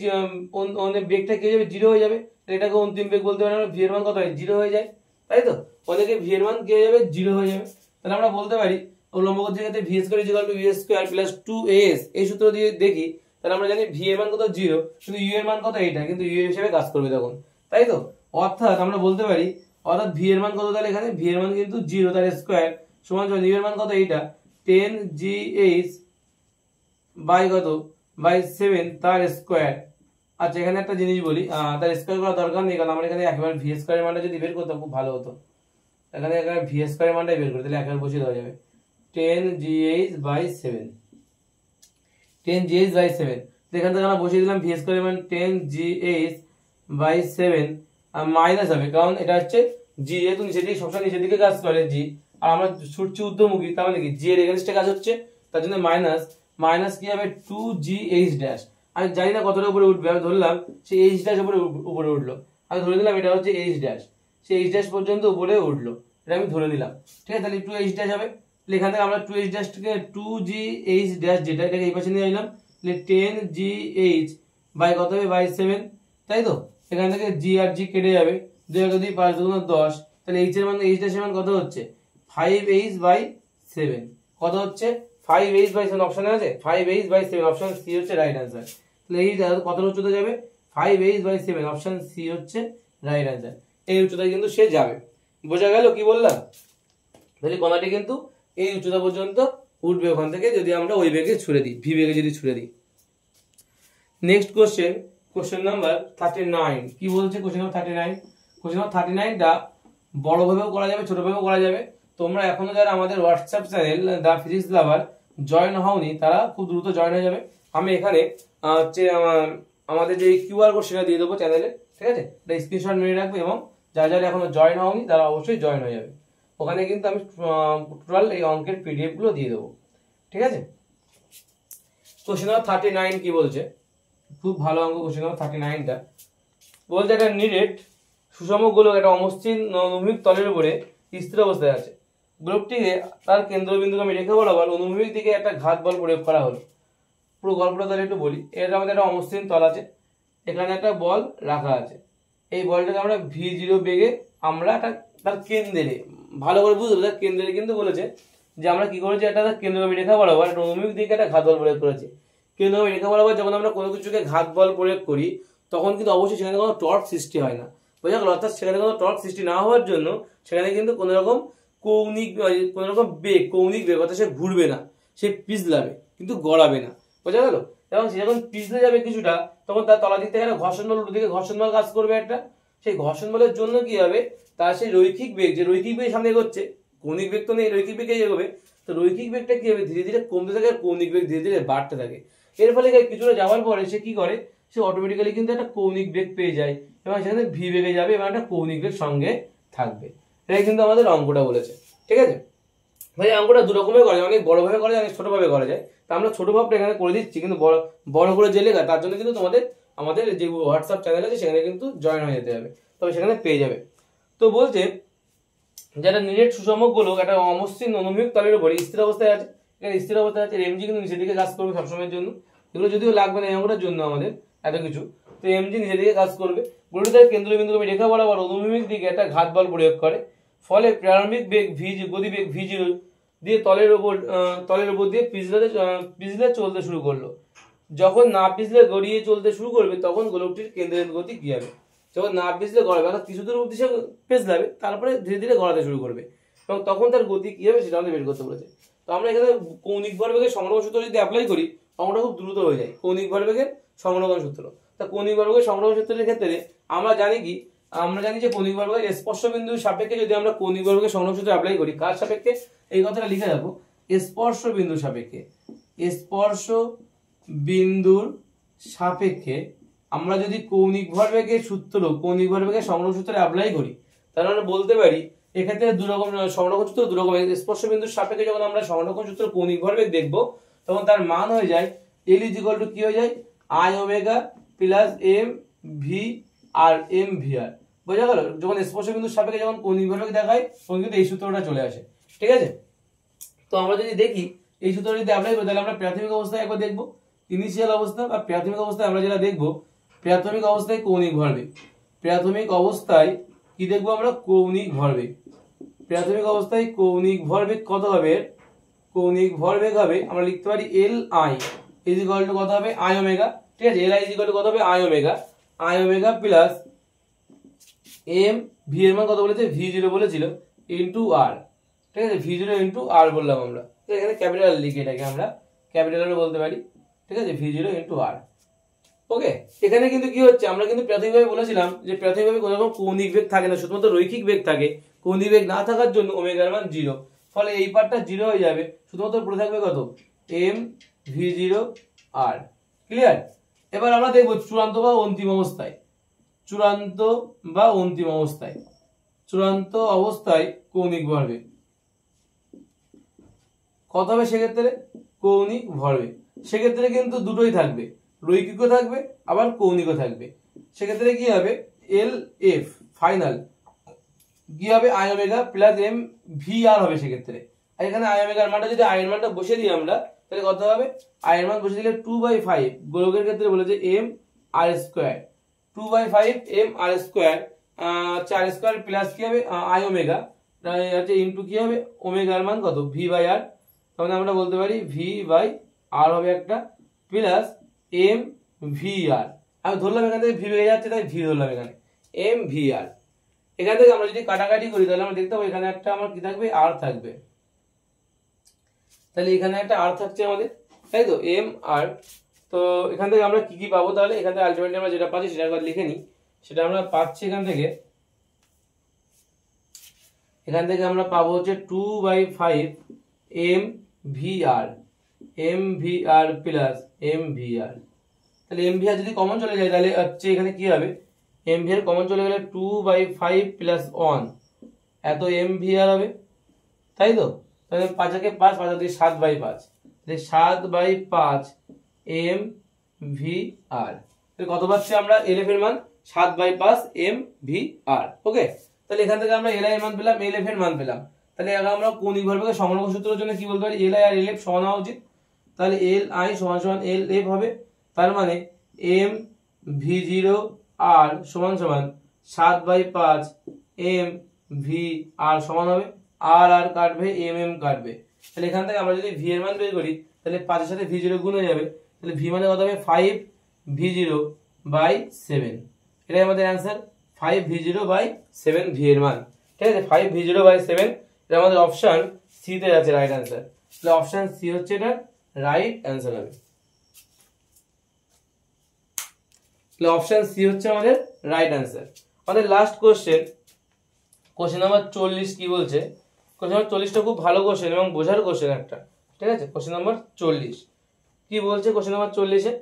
বেগটা কি হয়ে যাবে, 0 হয়ে যাবে। এটাকে অন্তিম বেগ বলতে পারি আমরা, ভি এর মান কত হয় 0 হয়ে যায়, তাই তো ওদেরকে ভি এর মান কি হয়ে যাবে 0 হয়ে যাবে। তাহলে আমরা বলতে পারি উলম্ব গতির ক্ষেত্রে V square is equal to V square plus 2as, এই সূত্র দিয়ে দেখি তাহলে আমরা জানি ভি এর মান কত 0, কিন্তু ইউ এর মান কত এইটা, কিন্তু ইউ হিসেবে কাজ করবে তখন, তাই তো। অর্থাৎ আমরা বলতে পারি অর্থাৎ ভি এর মান কত, তাহলে এখানে ভি এর মান কিন্তু 0 তার স্কয়ার সমান ইউ এর মান কত এইটা 10gh বাই কত বাই 7 তার স্কয়ার। আচ্ছা এখানে একটা জিনিস বলি, তার স্কয়ার করা দরকার নেই, কারণ আমরা এখানে একবার ভি স্কয়ার এর মানটা যদি বের করতাম খুব ভালো হতো। এখানে একবার ভি স্কয়ার এর মানটাই বের করে দিলে একবার বসিয়ে দেওয়া যাবে 10gh বাই 7, 10gh বাই 7। এখান থেকে আমরা বসিয়ে দিলাম ভি স্কয়ার এর মান 10gh বাই 7, মাইনাস হবে কারণ এটা হচ্ছে জি, যেহেতু নিচের দিকে সবসময় নিচের দিকে কাজ করে জি, আর আমরা ছুটছি ঊর্ধ্বমুখী, তার মানে কি জি এর এগেইনস্টে কাজ হচ্ছে, তার জন্য মাইনাস কি হবে 2gh ড্যাশ। আমি জানি না কতটা উপরে উঠবে, আমি ধরলাম সেই এইচ ড্যাশ উপরে উঠলো, আমি ধরে দিলাম এটা হচ্ছে এইচ ড্যাশ, সেই এইচ ড্যাশ পর্যন্ত উপরে উঠলো, এটা আমি ধরে নিলাম। ঠিক আছে, তাহলে 2h ড্যাশ হবে, এখান থেকে আমরা 2h ড্যাশ থেকে 2gh ড্যাশ যেটা এটাকে এই পাশে নিয়ে নিলাম, তাহলে 10gh বাই কত হবে বাই 7, তাই তো। এখান থেকে জি আর জি কেটে যাবে, 2 আর 2 5 2 10, তাহলে এইচ এর মান এইচ ড্যাশ এর মান কত হচ্ছে 5h বাই 7, কত হচ্ছে 5h বাই 7 অপশনে আছে 5h বাই 7, অপশন সি হচ্ছে রাইট आंसर। তাহলে এই কত উচ্চতা যাবে 5h বাই 7, অপশন সি হচ্ছে রাইট आंसर। এই উচ্চতায় কিন্তু সে যাবে, বোঝা গেল কি বললাম। তাহলে কণাটি কিন্তু এই উচ্চতা পর্যন্ত উঠবে ওখান থেকে যদি আমরা ওই বেগে ছুড়ে দিই, ভি বেগে যদি ছুড়ে দিই। নেক্সট কোশ্চেন নাম্বার 39 কি বলছে, কোশ্চেন নাম্বার 39, কোশ্চেন নাম্বার 39টা বড় ভাবেও করা যাবে ছোট ভাবেও করা যাবে। তোমরা এখনো যারা আমাদের হোয়াটসঅ্যাপ চ্যানেল দা ফিজিক্স লাভার জয়েন হওনি তারা খুব দ্রুত জয়েন হয়ে যাবে। আমি এখানে আমাদের যে কিউআর কোড সেটা দিয়ে দেবো চ্যানেলে, ঠিক আছে, এটা স্ক্রিনশট মেরে রাখবে এবং যারা যারা এখনো জয়েন হওনি তারা অবশ্যই জয়েন হয়ে যাবে। ওখানে কিন্তু আমি টোটাল এই অঙ্কের পিডিএফ গুলো দিয়ে দেবো, ঠিক আছে। কোশ্চেন নাম্বার 39 কি বলছে, খুব ভালো অঙ্ক কোশ্চেন নাম্বার 39টা বলছে একটা নিরেট সুষম গোলক একটা অমসৃণ অনুভূমিক তলের উপরে স্থির অবস্থায় আছে, গোলকটিকে তার কেন্দ্রবিন্দুকে আমি রেখে বরাবর অনুভূমিক দিকে একটা ঘাত বল প্রয়োগ করা হলো। পুরো গল্পটা তাহলে একটু বলি। এর আমাদের একটা অমসৃণ তল আছে, এখানে একটা বল রাখা আছে, এই বলটাকে আমরা v0 বেগে আমরা একটা তার কেন্দ্রে ভালো করে বুঝতে হবে, কেন্দ্রে কিন্তু বলেছে যে আমরা কি করেছি, একটা কেন্দ্রগামী রেখা বরাবর একটা অনুভূমিক দিকে একটা ঘাত বল প্রয়োগ করেছি। কেন্দ্রগামী রেখা বরাবর যখন আমরা কোনো কিছুকে ঘাত বল প্রয়োগ করি তখন কিন্তু অবশ্যই সেখানে কোনো টর্ক সৃষ্টি হয় না, বোঝা গেল? অর্থাৎ সেখানে কোনো টর্ক সৃষ্টি না হওয়ার জন্য সেখানে কিন্তু কোনো রকম কৌণিক বেগ অর্থাৎ সে ঘুরবে না, সে পিছলাবে কিন্তু গড়াবে না, বোঝা গেল? এবং সে যখন পিছলে যাবে কিছুটা তখন তার তলা দিক থেকে একটা ঘর্ষণ বল, উল্টো দিকে ঘর্ষণ বল কাজ করবে একটা। সেই ঘর্ষণ বলের জন্য কি হবে, তার সেই রৈখিক বেগ, যে রৈখিক বেগ সামনে এগোচ্ছে, কৌণিক বেগ তো নেই, রৈখিক বেগে এগোবে, তো রৈখিক বেগটা কি হবে, ধীরে ধীরে কমতে থাকে আর কৌণিক বেগ ধীরে ধীরে বাড়তে থাকে। এর ফলে কিছুটা যাওয়ার পরে সে কি করে, সে অটোমেটিক্যালি কিন্তু একটা কৌণিক বেগ পেয়ে যায় এবং সেখানে ভি বেগে যাবে এবং একটা কৌণিক বেগ সঙ্গে থাকবে। এটা কিন্তু আমাদের অঙ্কটা বলেছে, ঠিক আছে ভাই? অঙ্কটা দু রকমের করা যায়, অনেক বড় ভাবে করা যায়, অনেক ছোট ভাবে করা যায়। তা আমরা ছোট ভাবটা এখানে করে দিচ্ছি, কিন্তু বড় করে যে লেখা তার জন্য কিন্তু তোমাদের আমাদের যে হোয়াটসঅ্যাপ চ্যানেল আছে সেখানে কিন্তু জয়েন হয়ে যেতে হবে, তবে সেখানে পেয়ে যাবে। তো বলছে যেটা নিরেট সুষমক গোলক একটা অমসৃণ অনুভূমিক তলের উপরে স্থির অবস্থায় আছে, এখানে স্থির অবস্থায় আছে, এমজি কিন্তু নিচের দিকে কাজ করবে সবসময়ের জন্য। এগুলো যদিও লাগবে না এই অঙ্কটার জন্য আমাদের এত কিছু, তো এমজি নিচের দিকে কাজ করবে। গোলকটির কেন্দ্রবিন্দুগামী রেখা বরাবর অনুভূমিক দিকে একটা ঘাত বল প্রয়োগ করে, ফলে প্রারম্ভিক বেগ গতিবেগ v0 দিয়ে তলের উপর দিয়ে পিছলে চলতে শুরু করলো। যখন না পিছলে গড়িয়ে চলতে শুরু করবে তখন গোলকটির কেন্দ্রের গতি কি হবে, যখন না পিছলে গড়াবে অর্থাৎ কিছু দূর অবধি সে পেছলাবে, তারপরে ধীরে ধীরে গড়াতে শুরু করবে এবং তখন তার গতি কি হবে সেটা আমাদের বের করতে বলেছে। তো আমরা এখানে কৌণিক ভরবেগের সংরক্ষণ সূত্র যদি অ্যাপ্লাই করি অঙ্কটা খুব দ্রুত হয়ে যায়। কৌণিক ভরবেগের সংরক্ষণ সূত্র, তা কৌণিক ভরবেগের সংরক্ষণ সূত্রের ক্ষেত্রে আমরা জানি যে কৌণিক ভরবেগের স্পর্শ বিন্দুর সাপেক্ষে যদি আমরা কৌণিক ভরবেগের সংরক্ষণ সূত্র অ্যাপ্লাই করি, কার সাপেক্ষে এই কথাটা লিখে রাখো, স্পর্শ বিন্দুর সাপেক্ষে। স্পর্শ বিন্দুর সাপেক্ষে আমরা যদি কৌণিক ভরবেগের সংরক্ষণ সূত্র অ্যাপ্লাই করি তাহলে আমরা বলতে পারি এক্ষেত্রে দু রকম সংরক্ষণ সূত্র, দু রকম। স্পর্শ বিন্দুর সাপেক্ষে যখন আমরা সংরক্ষণ সূত্র কৌণিক ভরবেগ দেখব তখন তার মান হয়ে যায় L ইকুয়াল টু কি হয়ে যায়, I omega plus M V R M V R, বোঝা গেল? যখন স্পর্শ বিন্দুর সাপেক্ষে যখন কৌণিক ভরবেগ দেখায় তখন কিন্তু এই সূত্রটা চলে আসে, ঠিক আছে? তো আমরা যদি দেখি এই সূত্রটা যদি অ্যাপ্লাই করি তাহলে আমরা প্রাথমিক অবস্থায় একবার দেখবো, ইনিশিয়াল অবস্থা বা প্রাথমিক অবস্থায় আমরা যেটা দেখবো, প্রাথমিক অবস্থায় কৌণিক ভরবেগ, প্রাথমিক অবস্থায় কি দেখবো আমরা, কৌণিক ভরবেগ। প্রাথমিক অবস্থায় কৌণিক ভরবেগ কত হবে, কৌণিক ভরবেগ হবে আমরা লিখতে পারি L I is equal to কত হবে, আই ওমেগা, ঠিক আছে? L I is equal to কত হবে, I omega plus M V এর মান কত বলেছে, v0 বলেছিল ইনটু আর, ঠিক আছে? v0 ইনটু আর বললাম আমরা, তো এখানে ক্যাপিটাল লিখে এটাকে আমরা ক্যাপিটালও বলতে পারি, ঠিক আছে? v0 ইনটু আর। ওকে, এখানে কিন্তু কি হচ্ছে, আমরা কিন্তু প্রাথমিকভাবে বলেছিলাম যে প্রাথমিকভাবে কোনো রকম কৌণিক বেগ থাকে না, শুধুমাত্র রৈখিক বেগ থাকে। কৌণিক বেগ না থাকার জন্য ওমেগার মান 0, ফলে এই পার্টটা 0 হয়ে যাবে, শুধুমাত্র পড়ে থাকবে কত, এম v0 আর। ক্লিয়ার? এবার আমরা দেখবো চূড়ান্ত বা অন্তিম অবস্থায়, চূড়ান্ত অবস্থায় কৌণিক ভরবেগ কত হবে সেক্ষেত্রে, কৌণিক ভরবেগ সেক্ষেত্রে কিন্তু দুটোই থাকবে, রৈখিকও থাকবে আবার কৌণিকও থাকবে। সেক্ষেত্রে কি হবে, এল এফ ফাইনাল কি হবে, I omega plus M V R হবে সেক্ষেত্রে। আর এখানে আই ওমেগার মানটা যদি আই এর মানটা বসে দিই আমরা তাহলে কত হবে, আই এর মান বসে দিলে 2/5, গোলকের ক্ষেত্রে বলেছে M R square, 2/5 M R square, 4 square plus কি হবে আই ওমেগা ইন্টু কি হবে ওমেগার মান কত, ভি বাই আর। তাহলে আমরা বলতে পারি ভি বাই আর হবে একটা প্লাস এম ভি আর, আমি ধরলাম এখান থেকে ভি বেরিয়ে যাচ্ছে তাই ভি ধরলাম এখানে, এম ভি আর। এখান থেকে আমরা যদি কাটাকাটি করি তাহলে আমরা দেখতে পাবো এখানে একটা আমার কি থাকবে, আর থাকবে, তাহলে এখানে একটা আর থাকছে আমাদের, তাই তো, এম আর। তো এখান থেকে আমরা কি কি পাবো, তাহলে এখান থেকে আলটিমেটলি আমরা যেটা পাচ্ছি সেটা একবার লিখে নিই। সেটা আমরা পাচ্ছি এখান থেকে আমরা পাবো হচ্ছে 2/5 এম ভি আর প্লাস এম ভি আর। তাহলে এম ভি আর যদি কমন চলে যায় তাহলে হচ্ছে এখানে কি হবে, এম ভি আর কমন চলে গেলে 2/5 প্লাস 1 এত এম ভি আর হবে, তাই তো? তাহলে 5 একে 5, 5 দিয়ে 7/5, তাহলে 7/5 এম ভি আর। কত পাচ্ছি আমরা, এলএফ এর মান 7/5 এম ভি আর। ওকে, তাহলে এখান থেকে আমরা এলআই এর মান পেলাম, এলএফ এর মান পেলাম। তাহলে আমরা কৌণিক ভরবেগের সংরক্ষণ সূত্রের জন্য কি বলতে পারি, এলআই আর এলএফ সমান হওয়া উচিত। তাহলে এলআই সমান সমান এলএফ হবে, তার মানে এম v0 আর সমান সমান 7/5 এম ভি আর সমান হবে আর আর কাটবে, এম এম কাটবে। তাহলে এখান থেকে আমরা যদি ভি এর মান বের করি তাহলে 5 এর সাথে ভি জিরো গুণ হয়ে যাবে। তাহলে ভি মানে কত হবে 5v0/7। এটাই আমাদের অ্যান্সার, 5v0/7 ভি এর মান। ঠিক আছে, 5v0/7 এটা আমাদের অপশন সি তে আছে রাইট অ্যান্সার। তাহলে অপশন সি হচ্ছে এটা রাইট অ্যান্সার হবে। তাহলে অপশন সি হচ্ছে আমাদের রাইট অ্যান্সার। আমাদের লাস্ট কোশ্চেন, কোশ্চেন নাম্বার 40 কি বলছে? কোশ্চেন নাম্বার 40টা খুব ভালো কোশ্চেন এবং বোঝার কোশ্চেন একটা। ঠিক আছে, কোশ্চেন নাম্বার 40 কি বলছে? কোশ্চেন নাম্বার 40-এ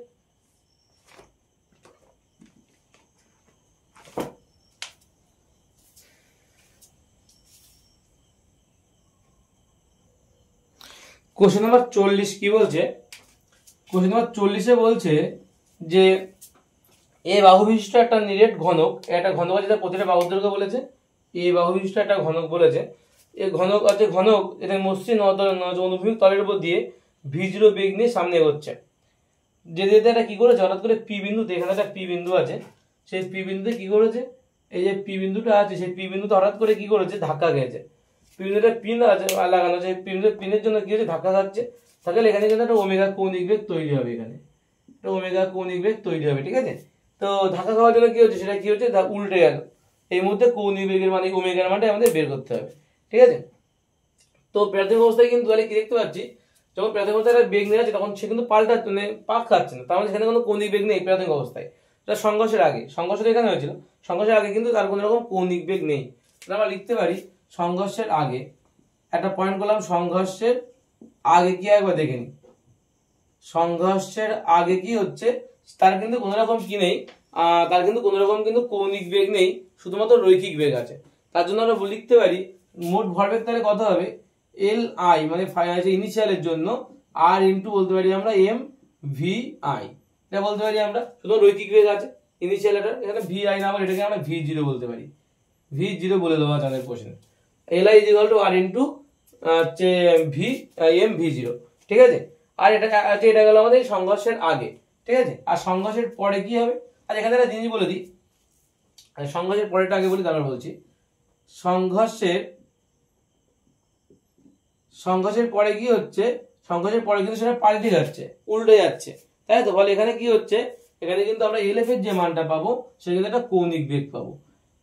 কোশ্চেন নাম্বার 40 কি বলছে? কোশ্চেন নাম্বার 40-এ বলছে যে এ বাহু বিশিষ্ট একটা নিরেট ঘনক, একটা ঘনক আছে যেটা প্রতিটা বাহুর দৈর্ঘ্য বলেছে, এ বাহু বিশিষ্ট একটা ঘনক বলেছে। এই ঘনক আছে, ঘনক এটা মসৃণ অনুভূমিক তলের উপর দিয়ে v0 বেগ নিয়ে সামনে এগোচ্ছে। যেতে যেতে এটা কি করেছে, হঠাৎ করে পি বিন্দুতে, এখানে একটা পি বিন্দু আছে, সেই পি বিন্দুতে কি করেছে, এই যে পি বিন্দুটা আছে সেই পি বিন্দুতে হঠাৎ করে কি করেছে, ধাক্কা খেয়েছে। পি বিন্দুটা পিন আছে লাগানো, সেই পি বিন্দুতে পিনের জন্য কি হচ্ছে, ধাক্কা খাচ্ছে। তাহলে এখানে কিন্তু একটা ওমেগা কৌণিক বেগ তৈরি হবে, এখানে একটা ওমেগা কৌণিক বেগ তৈরি হবে। ঠিক আছে, তো ধাক্কা খাওয়ার জন্য কি হচ্ছে, সেটা কি হচ্ছে, উল্টে গেল। এই মুহূর্তে কৌণিক বেগের মানে ওমেগার মানটা আমাদের বের করতে হবে। ঠিক আছে, তো প্রাথমিক অবস্থায় কিন্তু তাহলে কি দেখতে পাচ্ছি, যখন প্রাথমিক অবস্থায় বেগ নিয়ে যাচ্ছে তখন সে কিন্তু পাল্টাচ্ছে, মানে পাক খাচ্ছে না, তার মানে সেখানে কোনো কৌণিক বেগ নেই প্রাথমিক অবস্থায়। এটা সংঘর্ষের আগে, সংঘর্ষ এখানে হয়েছিল, সংঘর্ষের আগে কিন্তু তার কোনো রকম কৌণিক বেগ নেই। তাহলে আমরা লিখতে পারি সংঘর্ষের আগে, একটা পয়েন্ট করলাম, সংঘর্ষের আগে কি একবার দেখে নি, সংঘর্ষের আগে কি হচ্ছে, তার কিন্তু কোনো রকম কি নেই, তার কিন্তু কোনো রকম কিন্তু কৌণিক বেগ নেই, শুধুমাত্র রৈখিক বেগ আছে। তার জন্য আমরা লিখতে পারি মোট ভরবেগ তাহলে কত হবে, এল আই মানে ইনিশিয়ালের জন্য, আর ইন্টু বলতে পারি আমরা এম ভি আই, এটা বলতে পারি আমরা, শুধু রৈখিক বেগ আছে ইনিশিয়াল, এটা এখানে ভি আই না বলে এটাকে আমরা ভি জিরো বলতে পারি, ভি জিরো বলে দেওয়া আছে আমাদের কোশ্চেনে। L I is equal to R into V M V zero. ঠিক আছে, আর এটা এটা গেল আমাদের সংঘর্ষের আগে। ঠিক আছে, আর সংঘর্ষের পরে কি হবে, আর এখানে একটা জিনিস বলে দিই, সংঘর্ষের পরেটা আগে বলি তারপর বলছি। সংঘর্ষের পরে কি হচ্ছে, সংঘর্ষের পরে কিন্তু সেটা পাল্টে যাচ্ছে, উল্টে যাচ্ছে, তাই তো? বলে এখানে কি হচ্ছে, এখানে কিন্তু আমরা এল এফ এর যে মানটা পাবো সেটা কিন্তু একটা কৌণিক বেগ পাবো।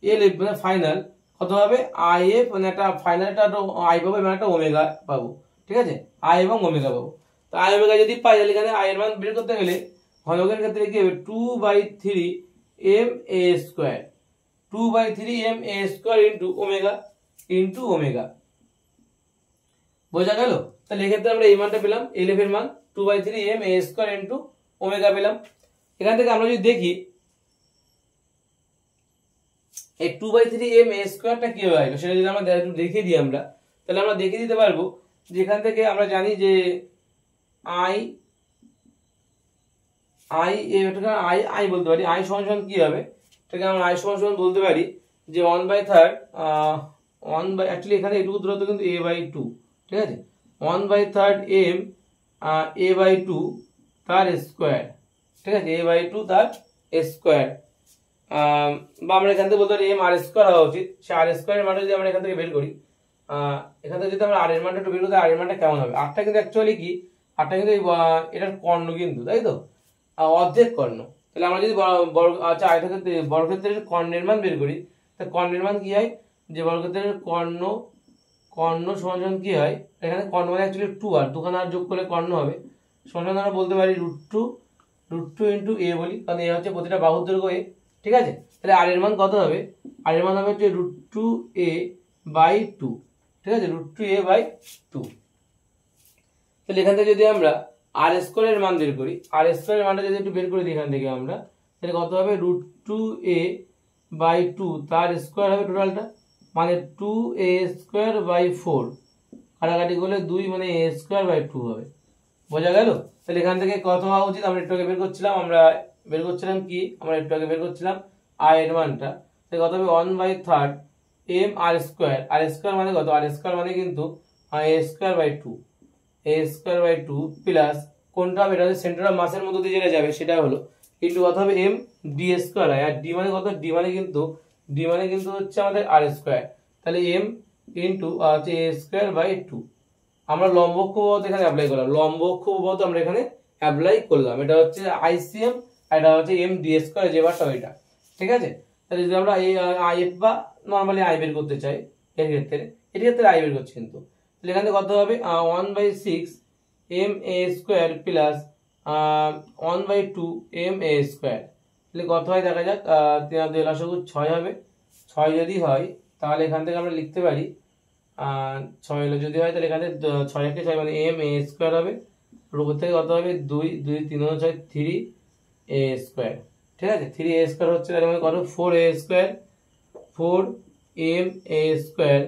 এল এফ মানে ফাইনাল কত হবে, আই এফ মানে একটা ফাইনাল একটা আই পাবো এবং একটা ওমেগা পাবো। ঠিক আছে, আই এবং ওমেগা পাবো। তো আই ওমেগা যদি পাই তাহলে এখানে আই এর মান বের করতে গেলে ঘনকের ক্ষেত্রে কি হবে, 2/3 M A square, 2/3 M A square into omega. বোঝা গেল? তাহলে এক্ষেত্রে আমরা এই মানটা পেলাম, এল এফ এর মান 2/3 M A square into omega পেলাম। এখান থেকে আমরা যদি দেখি এই 2/3 এম এ স্কোয়ারটা কিভাবে আসলো সেটা যদি আমরা দেখিয়ে দিই আমরা, তাহলে আমরা দেখিয়ে দিতে পারবো যে এখান থেকে আমরা জানি যে আই আই আই আই বলতে পারি, আই সমান কি হবে, এটাকে আমরা আই সমান বলতে পারি যে 1/3 অ্যাকচুয়ালি এখানে এটুকু দূরত্ব কিন্তু a/2। ঠিক আছে, 1/3 এম a/2 তার স্কোয়ার। ঠিক আছে, a/2 তার স্কোয়ার, বা আমরা এখান থেকে বলতে পারি এম আর স্কোয়ার হওয়া উচিত। সে আর স্কোয়ারের মানটা যদি আমরা এখান থেকে বের করি, এখান থেকে যদি আমরা আর এর মানটা একটু বের করি, আর এর মানটা কেমন হবে, আটটা কিন্তু অ্যাকচুয়ালি কি, আটটা কিন্তু এটার কর্ণ কিন্তু, তাই তো, অর্ধেক কর্ণ। তাহলে আমরা যদি আচ্ছা আয়তক্ষেত্রে বর্গক্ষেত্রের কর্ণের মান বের করি, তা কর্ণের মান কি হয়, যে বর্গক্ষেত্রের কর্ণ সমান কি হয়, এখানে কর্ণ মানে অ্যাকচুয়ালি 2 আর দুখানা আর যোগ করলে কর্ণ হবে, সমান আমরা বলতে পারি √2 ইন্টু এ বলি, কারণ এ হচ্ছে প্রতিটা বাহুর দৈর্ঘ্য এ। ঠিক আছে, তাহলে আর এর মান কত হবে, আর এর মান হবে হচ্ছে √2a/2। ঠিক আছে, √2a/2। তাহলে এখান থেকে যদি আমরা আর স্কোয়ারের মান বের করি, আর স্কোয়ারের মানটা যদি একটু বের করে দিই এখান থেকে আমরা, তাহলে কত হবে, √2a/2 তার স্কোয়ার হবে টোটালটা, মানে 2a²/4, কাটাকাটি করলে 2 মানে a²/2 হবে। বোঝা গেল? তাহলে এখান থেকে কত হওয়া উচিত, আমরা একটু আগে বের করছিলাম, কি আমরা একটু আগে বের করছিলাম আই এর মানটা, তাহলে কত হবে 1/3 এম আর স্কোয়ার, আর স্কোয়ার মানে কত, আর স্কোয়ার মানে কিন্তু a²/2 প্লাস কোনটা হবে, এটা হচ্ছে সেন্টার অফ মাসের মধ্যে দিয়ে যেটা যাবে সেটা হলো ইন্টু কত হবে এম ডি স্কোয়ার হয়, আর ডি মানে কত, ডি মানে কিন্তু হচ্ছে আমাদের আর স্কোয়ার, তাহলে এম ইন্টু হচ্ছে এ স্কোয়ার বাই 2। আমরা লম্ব অক্ষ উপপাদ্য এখানে অ্যাপ্লাই করলাম, লম্ব অক্ষ উপপাদ্য আমরা এখানে অ্যাপ্লাই করলাম। এটা হচ্ছে আইসিএম, এটা হচ্ছে এম ডি স্কোয়ার, যে বারটা ওইটা, ঠিক আছে। তাহলে যদি আমরা এই আই এফ বা নর্মালি আই বের করতে চাই, এর ক্ষেত্রে আই বের করছি, কিন্তু তাহলে এখানে কত হবে 1/6 M A square plus 1/2 M A square. তাহলে কত হয় দেখা যাক, 3 আর 2 লসাগু 6 হবে। 6 যদি হয় তাহলে এখান থেকে আমরা লিখতে পারি 6 হলো যদি হয়, তাহলে এখানে 6 একে 6 মানে এম এ স্কোয়ার হবে। আর উপর থেকে কত হবে 2 2 3 6 3 এ স্কোয়ার, ঠিক আছে। 3 এ স্কোয়ার হচ্ছে তার মানে কত 4 A square, 4 M A square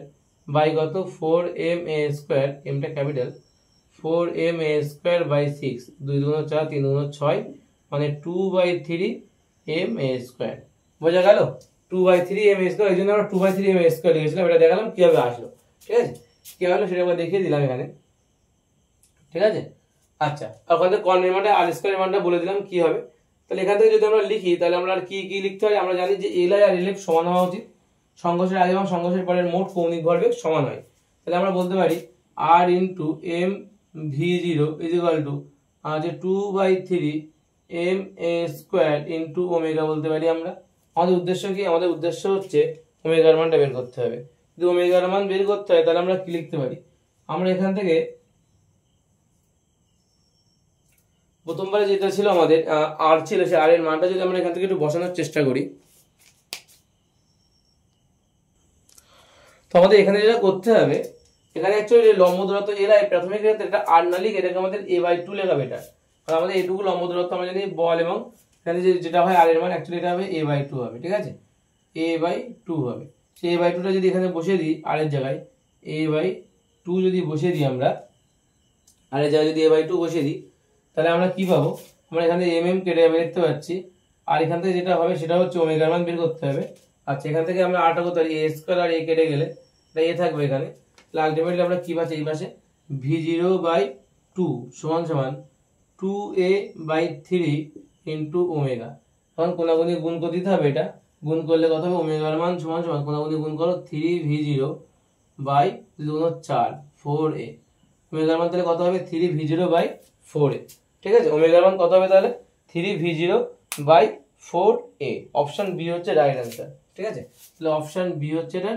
by কত 4 এম এ স্কোয়ার, এমটা capital, 4 M A square by 6, 2 2 4 3 2 6 মানে 2/3 এম এ স্কোয়ার। বোঝা গেল? 2/3 এম এ স্কোয়ার, এই জন্য আমরা 2/3 এম এ স্কোয়ার লিখেছিলাম। এটা দেখালাম কিভাবে আসলো, ঠিক আছে। কি হলো সেটা আমরা দেখিয়ে দিলাম এখানে, ঠিক আছে। আচ্ছা, ওখান থেকে কর্ণের মানটা আর স্কোয়ারের মানটা বলে দিলাম কি হবে। তাহলে এখান থেকে যদি আমরা লিখি তাহলে আমরা আর কি কি লিখতে হয়, আমরা জানি যে L I R L F সমান হওয়া উচিত, সংঘর্ষের আগে এবং সংঘর্ষের পরের মোট কৌণিক ভরবেগ সমান হয়। তাহলে আমরা বলতে পারি R into M V zero is equal to যে 2/3 M A square into omega বলতে পারি আমরা। আমাদের উদ্দেশ্য কি? আমাদের উদ্দেশ্য হচ্ছে ওমেগার মানটা বের করতে হবে। যদি ওমেগার মান বের করতে হয় তাহলে আমরা কি লিখতে পারি, আমরা এখান থেকে প্রথমবারে যেটা ছিল আমাদের আর ছিল, সে আর এর মানটা যদি আমরা এখান থেকে একটু বসানোর চেষ্টা করি, তো আমাদের এখানে যেটা করতে হবে, এখানে অ্যাকচুয়ালি লম্ব দূরত্ব এল আই প্রাথমিক ক্ষেত্রে এটা আর না লিখে এটাকে আমাদের a/2 লেখা বেটার, কারণ আমাদের এটুকু লম্ব দূরত্ব আমরা জানি বল, এবং এখানে যেটা হয় আর এর মান অ্যাকচুয়ালি এটা হবে a/2 হবে, ঠিক আছে, a/2 হবে। সেই a/2টা যদি এখানে বসিয়ে দিই আর এর জায়গায় a/2 যদি বসিয়ে দিই আমরা, আর এর জায়গায় যদি a/2 বসিয়ে দিই তাহলে আমরা কি পাবো, আমরা এখানে কেটে যাবে দেখতে পাচ্ছি, আর এখান থেকে যেটা হবে সেটা হচ্ছে ওমেগার মান বের করতে হবে। আচ্ছা, এখান থেকে আমরা আরটা করতে পারি এ স্কোয়ার, আর এ কেটে গেলে এ থাকবে এখানে। তাহলে আলটিমেটলি আমরা কি পাচ্ছি এই পাশে v0/2 সমান সমান 2a/3 ইন্টু ওমেগা। তখন কোনাগুনি গুণ করে দিতে হবে, এটা গুণ করলে কত হবে, ওমেগার মান সমান সমান কোনাগুনি গুণ করো 3v0/4 4a, ওমেগার মান তাহলে কত হবে 3v0/4a, ঠিক আছে। ওমেগার মান কত হবে তাহলে 3v0/4a। অপশন বি হচ্ছে রাইট অ্যান্সার, ঠিক আছে। তাহলে অপশন বি হচ্ছে এটা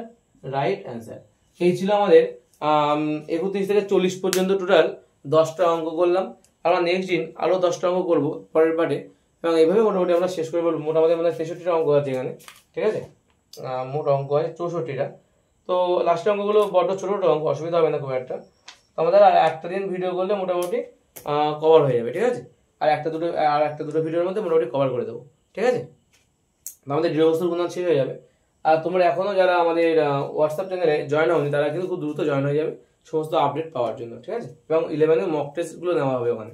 রাইট অ্যান্সার। এই ছিল আমাদের 31 থেকে 40 পর্যন্ত টোটাল 10টা অঙ্ক করলাম। আমরা নেক্সট দিন আরো 10টা অঙ্ক করবো পরের পার্টে, এবং এইভাবে মোটামুটি আমরা শেষ করে বলবো। মোটামুটি আমাদের 63টা অঙ্ক আছে এখানে, ঠিক আছে। মোট অঙ্ক আছে 64টা। তো লাস্টের অঙ্কগুলো বড্ড ছোট ছোট অঙ্ক, অসুবিধা হবে না খুব একটা। তো আমাদের আর একটা দিন ভিডিও করলে মোটামুটি কভার হয়ে যাবে, ঠিক আছে। আর একটা দুটো ভিডিওর মধ্যে মোটামুটি কভার করে দেবো, ঠিক আছে। আমাদের দৃঢ়বস্তুর গুণাঙ্ক শেষ হয়ে যাবে। আর তোমরা এখনো যারা আমাদের হোয়াটসঅ্যাপ চ্যানেলে জয়েন হওনি তারা কিন্তু খুব দ্রুত জয়েন হয়ে যাবে সমস্ত আপডেট পাওয়ার জন্য, ঠিক আছে। এবং 11 এর মক টেস্টগুলো নেওয়া হবে ওখানে।